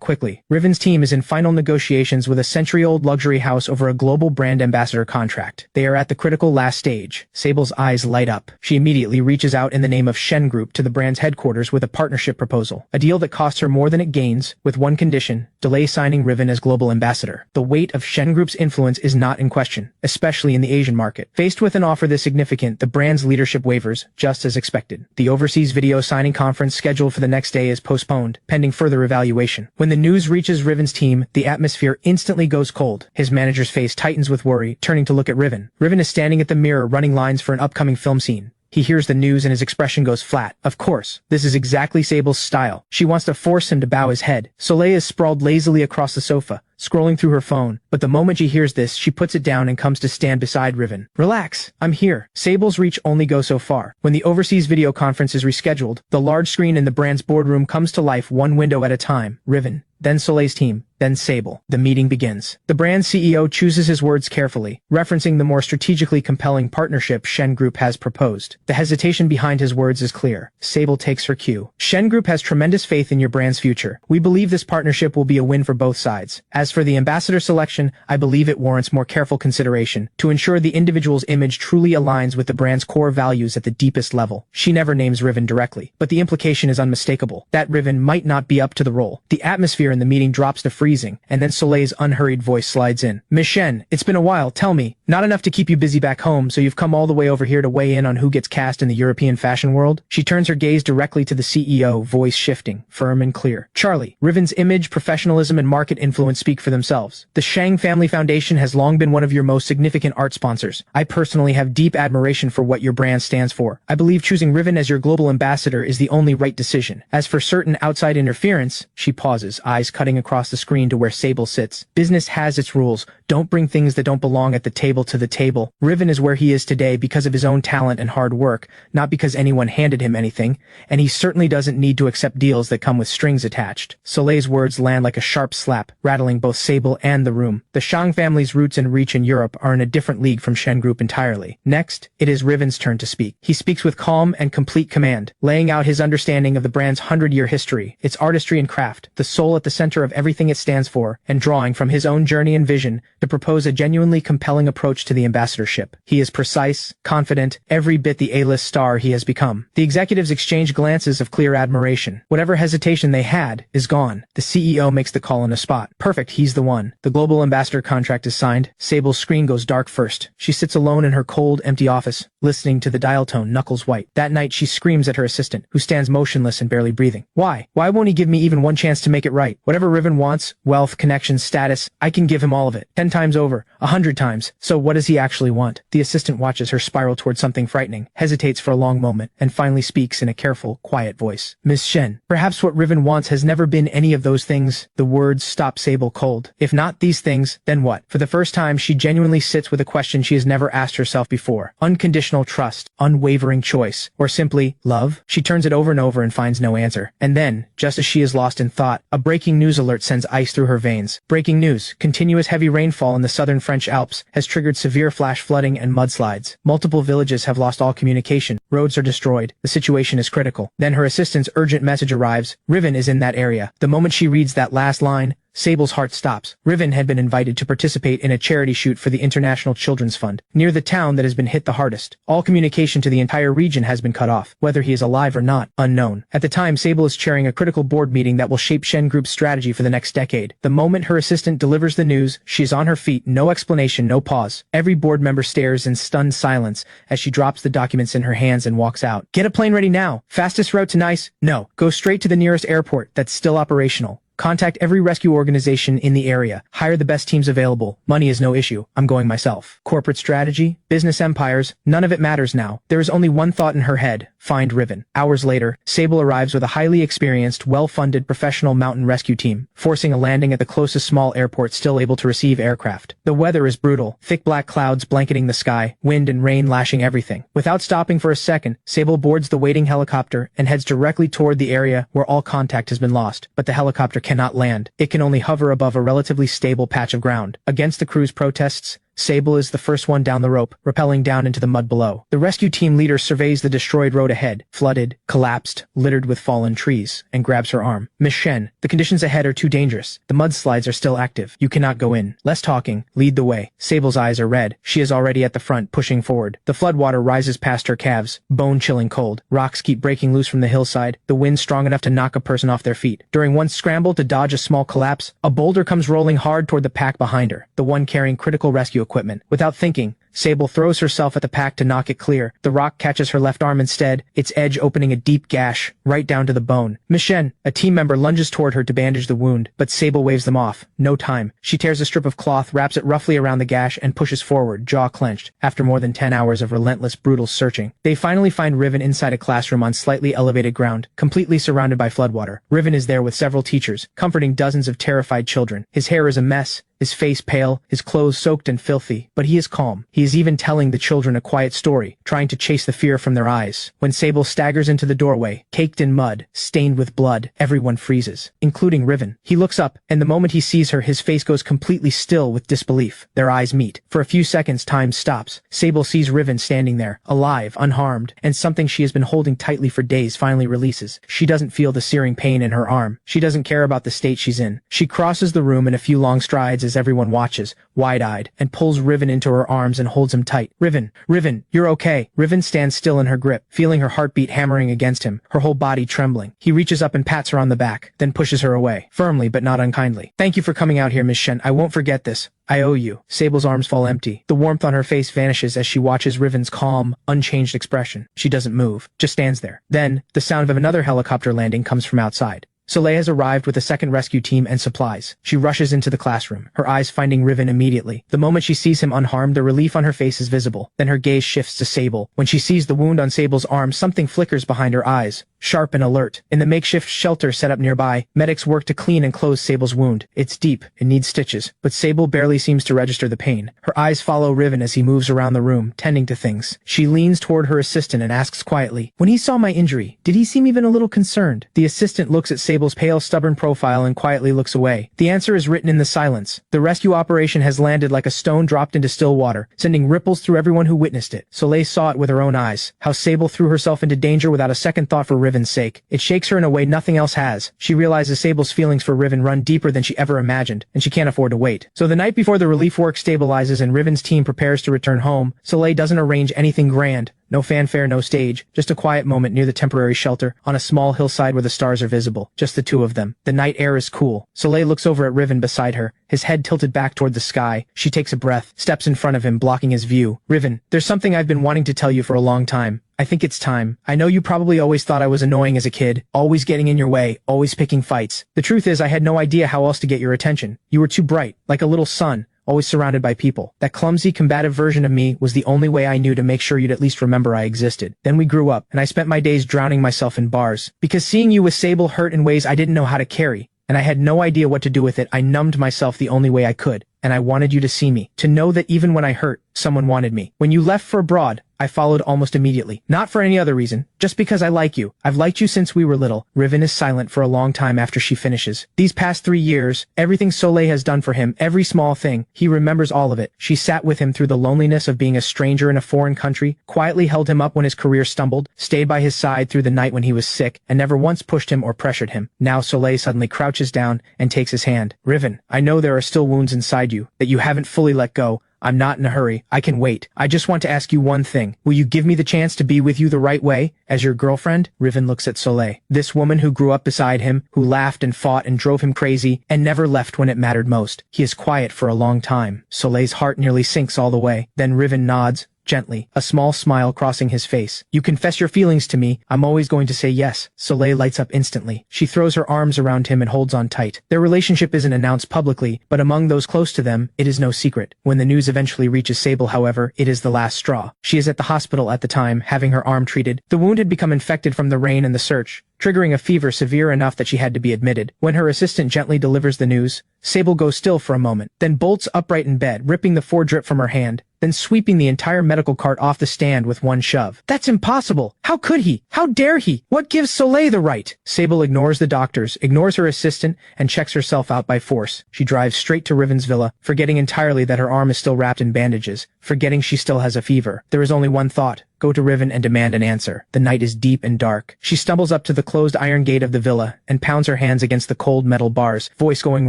quickly. Riven's team is in final negotiations with a century-old luxury house over a global brand ambassador contract. They are at the critical last stage. Sable's eyes light up. She immediately reaches out in the name of Shen Group to the brand's headquarters with a partnership proposal. A deal that costs her more than it gains, with one condition: delay signing Riven as global ambassador. The weight of Shen Group's influence is not in question, especially in the Asian market. Faced with an offer this significant, the brand's leadership wavers, just as expected. The overseas video signing conference scheduled for the next day is postponed, pending further evaluation. When the news reaches Riven's team, the atmosphere instantly goes cold. His manager's face tightens with worry, turning to look at Riven. Riven is standing at the mirror running lines for an upcoming film scene. He hears the news and his expression goes flat. Of course, this is exactly Sable's style. She wants to force him to bow his head. Soleil is sprawled lazily across the sofa, scrolling through her phone, but the moment she hears this, she puts it down and comes to stand beside Riven. Relax, I'm here. Sable's reach only goes so far. When the overseas video conference is rescheduled, the large screen in the brand's boardroom comes to life one window at a time. Riven, then Soleil's team, then Sable. The meeting begins. The brand CEO chooses his words carefully, referencing the more strategically compelling partnership Shen Group has proposed. The hesitation behind his words is clear. Sable takes her cue. Shen Group has tremendous faith in your brand's future. We believe this partnership will be a win for both sides. As for the ambassador selection, I believe it warrants more careful consideration to ensure the individual's image truly aligns with the brand's core values at the deepest level. She never names Riven directly, but the implication is unmistakable, that Riven might not be up to the role. The atmosphere in the meeting drops to freezing, and then Soleil's unhurried voice slides in. Miss Shen, it's been a while, tell me. Not enough to keep you busy back home, so you've come all the way over here to weigh in on who gets cast in the European fashion world? She turns her gaze directly to the CEO, voice shifting, firm and clear. Charlie, Riven's image, professionalism, and market influence speak for themselves. The Shang Family Foundation has long been one of your most significant art sponsors. I personally have deep admiration for what your brand stands for. I believe choosing Riven as your global ambassador is the only right decision. As for certain outside interference, she pauses, eyes cutting across the screen to where Sable sits. Business has its rules. Don't bring things that don't belong at the table to the table. Riven is where he is today because of his own talent and hard work, not because anyone handed him anything, and he certainly doesn't need to accept deals that come with strings attached. Soleil's words land like a sharp slap, rattling both Sable and the room. The Shang family's roots and reach in Europe are in a different league from Shen Group entirely. Next, it is Riven's turn to speak. He speaks with calm and complete command, laying out his understanding of the brand's 100-year history, its artistry and craft, the soul at the center of everything it stands for, and drawing from his own journey and vision to propose a genuinely compelling approach to the ambassadorship. He is precise, confident, every bit the A-list star he has become. The executives exchange glances of clear admiration. Whatever hesitation they had is gone. The CEO makes the call on the spot. Perfect, he's the one. The global ambassador contract is signed. Sable's screen goes dark first. She sits alone in her cold, empty office, listening to the dial tone, knuckles white. That night she screams at her assistant, who stands motionless and barely breathing. Why? Why won't he give me even one chance to make it right? Whatever Riven wants, wealth, connections, status, I can give him all of it. 10 times over, 100 times. So what does he actually want? The assistant watches her spiral towards something frightening, hesitates for a long moment, and finally speaks in a careful, quiet voice. Miss Shen, perhaps what Riven wants has never been any of those things. The words stop Sable cold. If not these things, then what? For the first time, she genuinely sits with a question she has never asked herself before. Unconditional trust, unwavering choice, or simply love? She turns it over and over and finds no answer. And then, just as she is lost in thought, a breaking news alert sends ice ice through her veins. Breaking news: continuous heavy rainfall in the southern French Alps has triggered severe flash flooding and mudslides. Multiple villages have lost all communication. Roads are destroyed. The situation is critical. Then her assistant's urgent message arrives. Riven is in that area. The moment she reads that last line, Sable's heart stops. Riven had been invited to participate in a charity shoot for the International Children's Fund, near the town that has been hit the hardest. All communication to the entire region has been cut off. Whether he is alive or not, unknown. At the time, Sable is chairing a critical board meeting that will shape Shen Group's strategy for the next decade. The moment her assistant delivers the news, she is on her feet, no explanation, no pause. Every board member stares in stunned silence as she drops the documents in her hands and walks out. Get a plane ready now. Fastest route to Nice? No. Go straight to the nearest airport that's still operational. Contact every rescue organization in the area. Hire the best teams available. Money is no issue. I'm going myself. Corporate strategy, business empires, none of it matters now. There is only one thought in her head. Find Riven. Hours later, Sable arrives with a highly experienced, well-funded professional mountain rescue team, forcing a landing at the closest small airport still able to receive aircraft. The weather is brutal. Thick black clouds blanketing the sky, wind and rain lashing everything. Without stopping for a second, Sable boards the waiting helicopter and heads directly toward the area where all contact has been lost. But the helicopter cannot land. It can only hover above a relatively stable patch of ground. Against the crew's protests, Sable is the first one down the rope, rappelling down into the mud below. The rescue team leader surveys the destroyed road ahead, flooded, collapsed, littered with fallen trees, and grabs her arm. Miss Shen, the conditions ahead are too dangerous. The mudslides are still active. You cannot go in. Less talking. Lead the way. Sable's eyes are red. She is already at the front, pushing forward. The floodwater rises past her calves, bone-chilling cold. Rocks keep breaking loose from the hillside, the wind strong enough to knock a person off their feet. During one scramble to dodge a small collapse, a boulder comes rolling hard toward the pack behind her, the one carrying critical rescue equipment. Without thinking, Sable throws herself at the pack to knock it clear. The rock catches her left arm instead, its edge opening a deep gash, right down to the bone. Miss Shen, a team member lunges toward her to bandage the wound, but Sable waves them off. No time. She tears a strip of cloth, wraps it roughly around the gash, and pushes forward, jaw clenched. After more than 10 hours of relentless, brutal searching, they finally find Riven inside a classroom on slightly elevated ground, completely surrounded by floodwater. Riven is there with several teachers, comforting dozens of terrified children. His hair is a mess, his face pale, his clothes soaked and filthy, but he is calm. He is even telling the children a quiet story, trying to chase the fear from their eyes. When Sable staggers into the doorway, caked in mud, stained with blood, everyone freezes, including Riven. He looks up, and the moment he sees her, his face goes completely still with disbelief. Their eyes meet. For a few seconds, time stops. Sable sees Riven standing there, alive, unharmed, and something she has been holding tightly for days finally releases. She doesn't feel the searing pain in her arm. She doesn't care about the state she's in. She crosses the room in a few long strides as everyone watches, wide-eyed, and pulls Riven into her arms and holds him tight. Riven, you're okay. Riven stands still in her grip, feeling her heartbeat hammering against him, her whole body trembling. He reaches up and pats her on the back, then pushes her away, firmly but not unkindly. Thank you for coming out here, Miss Shen. I won't forget this. I owe you. Sable's arms fall empty. The warmth on her face vanishes as she watches Riven's calm, unchanged expression. She doesn't move, just stands there. Then, the sound of another helicopter landing comes from outside. Soleil has arrived with a second rescue team and supplies. She rushes into the classroom, her eyes finding Riven immediately. The moment she sees him unharmed, the relief on her face is visible. Then her gaze shifts to Sable. When she sees the wound on Sable's arm, something flickers behind her eyes, sharp and alert. In the makeshift shelter set up nearby, medics work to clean and close Sable's wound. It's deep, it needs stitches, but Sable barely seems to register the pain. Her eyes follow Riven as he moves around the room, tending to things. She leans toward her assistant and asks quietly, "When he saw my injury, did he seem even a little concerned?" The assistant looks at Sable's pale, stubborn profile and quietly looks away. The answer is written in the silence. The rescue operation has landed like a stone dropped into still water, sending ripples through everyone who witnessed it. Soleil saw it with her own eyes, how Sable threw herself into danger without a second thought for Riven's sake. It shakes her in a way nothing else has. She realizes Sable's feelings for Riven run deeper than she ever imagined, and she can't afford to wait. So the night before the relief work stabilizes and Riven's team prepares to return home, Soleil doesn't arrange anything grand. No fanfare, no stage, just a quiet moment near the temporary shelter, on a small hillside where the stars are visible. Just the two of them. The night air is cool. Soleil looks over at Riven beside her, his head tilted back toward the sky. She takes a breath, steps in front of him, blocking his view. Riven, there's something I've been wanting to tell you for a long time. I think it's time. I know you probably always thought I was annoying as a kid, always getting in your way, always picking fights. The truth is I had no idea how else to get your attention. You were too bright, like a little sun, always surrounded by people. That clumsy, combative version of me was the only way I knew to make sure you'd at least remember I existed. Then we grew up, and I spent my days drowning myself in bars. Because seeing you with Sable hurt in ways I didn't know how to carry, and I had no idea what to do with it, I numbed myself the only way I could. And I wanted you to see me, to know that even when I hurt, Someone wanted me. When you left for abroad, I followed almost immediately. Not for any other reason, just because I like you. I've liked you since we were little. Riven is silent for a long time after she finishes. These past 3 years, everything Soleil has done for him, every small thing, he remembers all of it. She sat with him through the loneliness of being a stranger in a foreign country, quietly held him up when his career stumbled, stayed by his side through the night when he was sick, and never once pushed him or pressured him. Now Soleil suddenly crouches down and takes his hand. Riven, I know there are still wounds inside you, that you haven't fully let go. I'm not in a hurry. I can wait. I just want to ask you one thing. Will you give me the chance to be with you the right way, as your girlfriend? Riven looks at Soleil. This woman who grew up beside him, who laughed and fought and drove him crazy, and never left when it mattered most. He is quiet for a long time. Soleil's heart nearly sinks all the way. Then Riven nods, gently, a small smile crossing his face. You confess your feelings to me, I'm always going to say yes. Soleil lights up instantly. She throws her arms around him and holds on tight. Their relationship isn't announced publicly, but among those close to them, it is no secret. When the news eventually reaches Sable, however, it is the last straw. She is at the hospital at the time, having her arm treated. The wound had become infected from the rain and the search, triggering a fever severe enough that she had to be admitted. When her assistant gently delivers the news, Sable goes still for a moment, then bolts upright in bed, ripping the foredrip from her hand, then sweeping the entire medical cart off the stand with one shove. That's impossible! How could he? How dare he? What gives Soleil the right? Sable ignores the doctors, ignores her assistant, and checks herself out by force. She drives straight to Riven's villa, forgetting entirely that her arm is still wrapped in bandages, forgetting she still has a fever. There is only one thought. Go to Riven and demand an answer. The night is deep and dark. She stumbles up to the closed iron gate of the villa and pounds her hands against the cold metal bars, voice going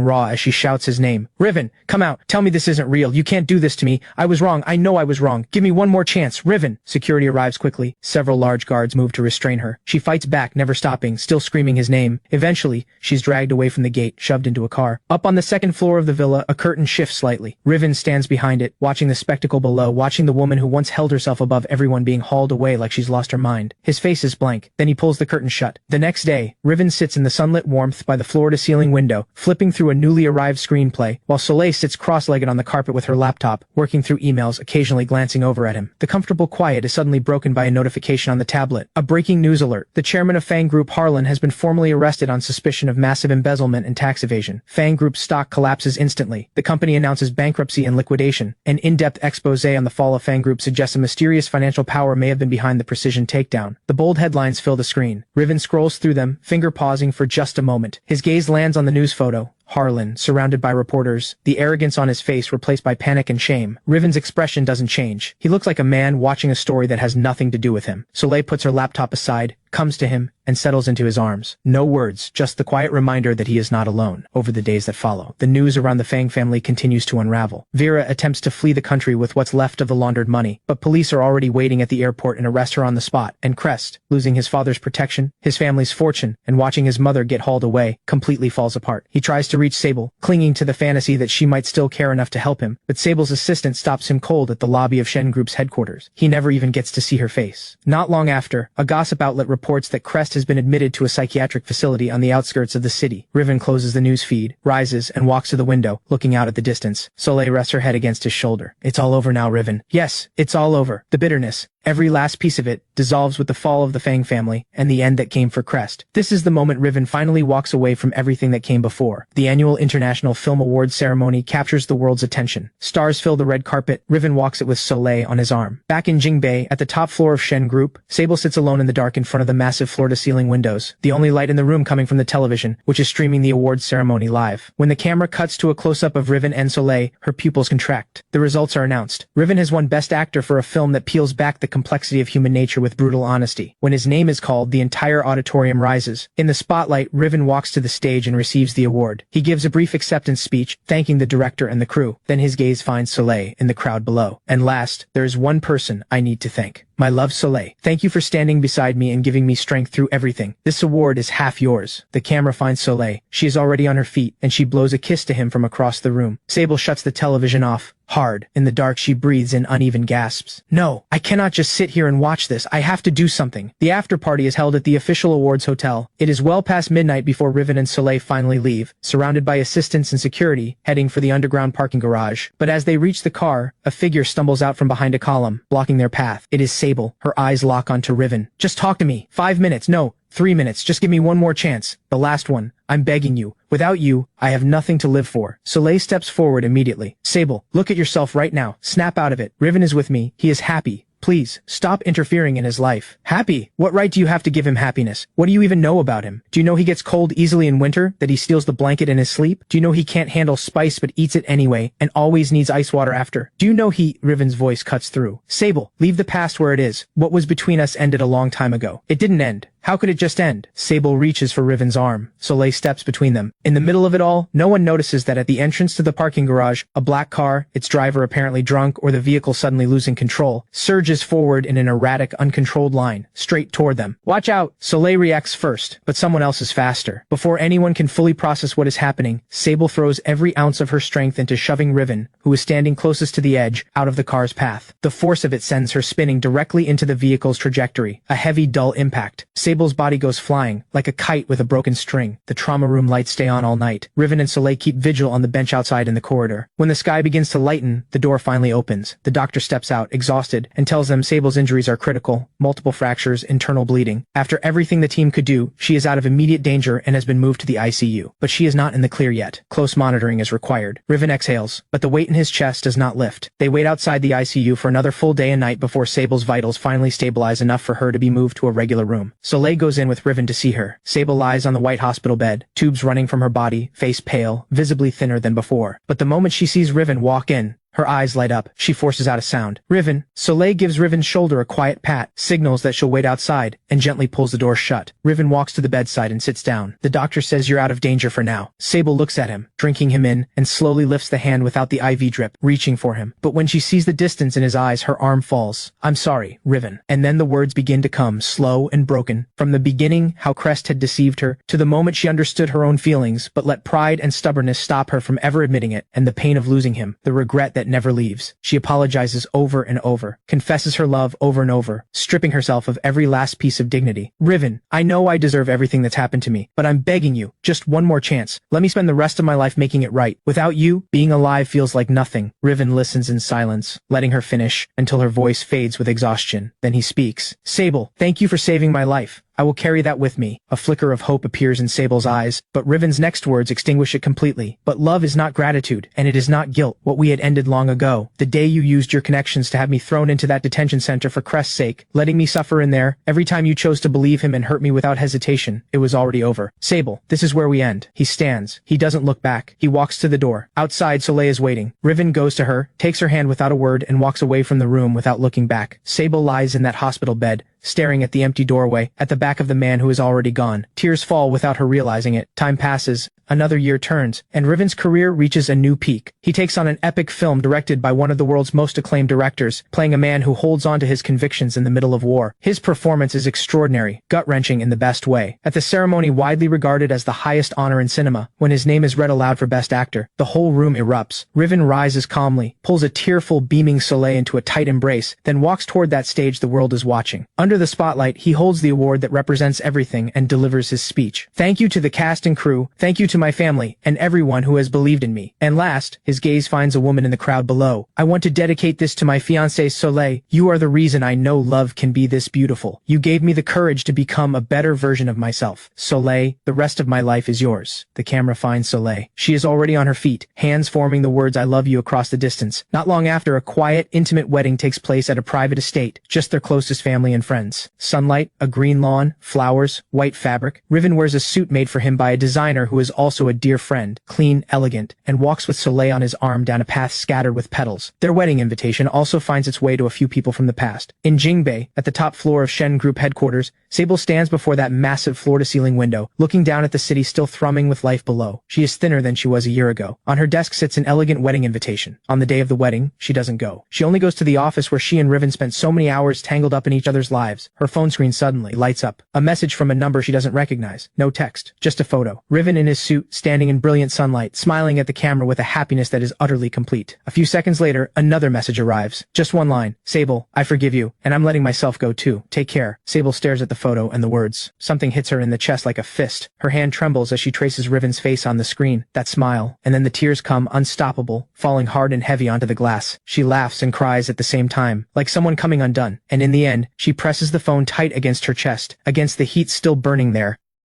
raw as she shouts his name. Riven, come out. Tell me this isn't real. You can't do this to me. I was wrong. I know I was wrong. Give me one more chance. Riven. Security arrives quickly. Several large guards move to restrain her. She fights back, never stopping, still screaming his name. Eventually, she's dragged away from the gate, shoved into a car. Up on the second floor of the villa, a curtain shifts slightly. Riven stands behind it, watching the spectacle below, watching the woman who once held herself above everyone being hauled away like she's lost her mind. His face is blank. Then he pulls the curtain shut. The next day, Riven sits in the sunlit warmth by the floor-to-ceiling window, flipping through a newly arrived screenplay, while Soleil sits cross-legged on the carpet with her laptop, working through emails, occasionally glancing over at him. The comfortable quiet is suddenly broken by a notification on the tablet. A breaking news alert. The chairman of Fang Group, Harlan, has been formally arrested on suspicion of massive embezzlement and tax evasion. Fang Group's stock collapses instantly. The company announces bankruptcy and liquidation. An in-depth expose on the fall of Fang Group suggests a mysterious financial power may have been behind the precision takedown. The bold headlines fill the screen. Riven scrolls through them, finger pausing for just a moment. His gaze lands on the news photo. Harlan, surrounded by reporters, the arrogance on his face replaced by panic and shame. Riven's expression doesn't change. He looks like a man watching a story that has nothing to do with him. Soleil puts her laptop aside, comes to him, and settles into his arms. No words, just the quiet reminder that he is not alone. Over the days that follow, the news around the Fang family continues to unravel. Vera attempts to flee the country with what's left of the laundered money, but police are already waiting at the airport and arrest her on the spot. And Crest, losing his father's protection, his family's fortune, and watching his mother get hauled away, completely falls apart. He tries to reach Sable, clinging to the fantasy that she might still care enough to help him, but Sable's assistant stops him cold at the lobby of Shen Group's headquarters. He never even gets to see her face. Not long after, a gossip outlet reports that Crest has been admitted to a psychiatric facility on the outskirts of the city. Riven closes the news feed, rises, and walks to the window, looking out at the distance. Soleil rests her head against his shoulder. It's all over now, Riven. Yes, it's all over. The bitterness, every last piece of it, dissolves with the fall of the Fang family and the end that came for Crest. This is the moment Riven finally walks away from everything that came before. The annual International Film Awards ceremony captures the world's attention. Stars fill the red carpet. Riven walks it with Soleil on his arm. Back in Jingbei, at the top floor of Shen Group, Sable sits alone in the dark in front of the massive floor-to-ceiling windows, the only light in the room coming from the television, which is streaming the awards ceremony live. When the camera cuts to a close-up of Riven and Soleil, her pupils contract. The results are announced. Riven has won Best Actor for a film that peels back the complexity of human nature with brutal honesty. When his name is called, the entire auditorium rises. In the spotlight, Riven walks to the stage and receives the award. He gives a brief acceptance speech, thanking the director and the crew. Then his gaze finds Soleil in the crowd below. And last, there is one person I need to thank. My love, Soleil. Thank you for standing beside me and giving me strength through everything. This award is half yours. The camera finds Soleil. She is already on her feet, and she blows a kiss to him from across the room. Sable shuts the television off. Hard. In the dark, she breathes in uneven gasps. No, I cannot just sit here and watch this. I have to do something. The after party is held at the official awards hotel. It is well past midnight before Riven and Soleil finally leave, surrounded by assistants and security, heading for the underground parking garage. But as they reach the car, a figure stumbles out from behind a column, blocking their path. It is Sable. Her eyes lock onto Riven. Just talk to me. 5 minutes. No. 3 minutes, just give me one more chance. The last one. I'm begging you. Without you, I have nothing to live for. Soleil steps forward immediately. Sable, look at yourself right now. Snap out of it. Riven is with me. He is happy. Please, stop interfering in his life. Happy? What right do you have to give him happiness? What do you even know about him? Do you know he gets cold easily in winter? That he steals the blanket in his sleep? Do you know he can't handle spice but eats it anyway, and always needs ice water after? Do you know he— Riven's voice cuts through. Sable, leave the past where it is. What was between us ended a long time ago. It didn't end. How could it just end? Sable reaches for Riven's arm. Soleil steps between them. In the middle of it all, no one notices that at the entrance to the parking garage, a black car, its driver apparently drunk or the vehicle suddenly losing control, surges forward in an erratic, uncontrolled line, straight toward them. Watch out! Soleil reacts first, but someone else is faster. Before anyone can fully process what is happening, Sable throws every ounce of her strength into shoving Riven, who is standing closest to the edge, out of the car's path. The force of it sends her spinning directly into the vehicle's trajectory, a heavy, dull impact. Sable's body goes flying, like a kite with a broken string. The trauma room lights stay on all night. Riven and Soleil keep vigil on the bench outside in the corridor. When the sky begins to lighten, the door finally opens. The doctor steps out, exhausted, and tells them Sable's injuries are critical, multiple fractures, internal bleeding. After everything the team could do, she is out of immediate danger and has been moved to the ICU. But she is not in the clear yet. Close monitoring is required. Riven exhales, but the weight in his chest does not lift. They wait outside the ICU for another full day and night before Sable's vitals finally stabilize enough for her to be moved to a regular room. Soleil goes in with Riven to see her. Sable lies on the white hospital bed, tubes running from her body, face pale, visibly thinner than before. But the moment she sees Riven walk in, her eyes light up. She forces out a sound. Riven. Soleil gives Riven's shoulder a quiet pat, signals that she'll wait outside, and gently pulls the door shut. Riven walks to the bedside and sits down. The doctor says you're out of danger for now. Sable looks at him, drinking him in, and slowly lifts the hand without the IV drip, reaching for him. But when she sees the distance in his eyes, her arm falls. I'm sorry, Riven. And then the words begin to come, slow and broken. From the beginning, how Crest had deceived her, to the moment she understood her own feelings, but let pride and stubbornness stop her from ever admitting it, and the pain of losing him, the regret that never leaves. She apologizes over and over, confesses her love over and over, stripping herself of every last piece of dignity. Riven, I know I deserve everything that's happened to me, but I'm begging you, just one more chance. Let me spend the rest of my life making it right. Without you, being alive feels like nothing. Riven listens in silence, letting her finish, until her voice fades with exhaustion. Then he speaks. Sable, thank you for saving my life. I will carry that with me. A flicker of hope appears in Sable's eyes, but Riven's next words extinguish it completely. But love is not gratitude, and it is not guilt. What we had ended long ago. The day you used your connections to have me thrown into that detention center for Crest's sake, letting me suffer in there, every time you chose to believe him and hurt me without hesitation, it was already over. Sable, this is where we end. He stands. He doesn't look back. He walks to the door. Outside, Soleil is waiting. Riven goes to her, takes her hand without a word, and walks away from the room without looking back. Sable lies in that hospital bed, staring at the empty doorway, at the back of the man who is already gone. Tears fall without her realizing it. Time passes. Another year turns, and Riven's career reaches a new peak. He takes on an epic film directed by one of the world's most acclaimed directors, playing a man who holds on to his convictions in the middle of war. His performance is extraordinary, gut-wrenching in the best way. At the ceremony widely regarded as the highest honor in cinema, when his name is read aloud for Best Actor, the whole room erupts. Riven rises calmly, pulls a tearful, beaming Soleil into a tight embrace, then walks toward that stage the world is watching. Under the spotlight, he holds the award that represents everything and delivers his speech. Thank you to the cast and crew, thank you to my family, and everyone who has believed in me. And last, his gaze finds a woman in the crowd below. I want to dedicate this to my fiancée Soleil. You are the reason I know love can be this beautiful. You gave me the courage to become a better version of myself. Soleil, the rest of my life is yours. The camera finds Soleil. She is already on her feet, hands forming the words I love you across the distance. Not long after, a quiet, intimate wedding takes place at a private estate, just their closest family and friends. Sunlight, a green lawn, flowers, white fabric. Riven wears a suit made for him by a designer who is also a dear friend, clean, elegant, and walks with Soleil on his arm down a path scattered with petals. Their wedding invitation also finds its way to a few people from the past. In Jingbei, at the top floor of Shen Group headquarters, Sable stands before that massive floor-to-ceiling window, looking down at the city still thrumming with life below. She is thinner than she was a year ago. On her desk sits an elegant wedding invitation. On the day of the wedding, she doesn't go. She only goes to the office where she and Riven spent so many hours tangled up in each other's lives. Her phone screen suddenly lights up. A message from a number she doesn't recognize. No text, just a photo. Riven in his suit, standing in brilliant sunlight, smiling at the camera with a happiness that is utterly complete. A few seconds later, another message arrives. Just one line. Sable, I forgive you, and I'm letting myself go too. Take care. Sable stares at the photo and the words. Something hits her in the chest like a fist. Her hand trembles as she traces Riven's face on the screen. That smile. And then the tears come, unstoppable, falling hard and heavy onto the glass. She laughs and cries at the same time, like someone coming undone. And in the end, she presses the phone tight against her chest, against the heat still burning there.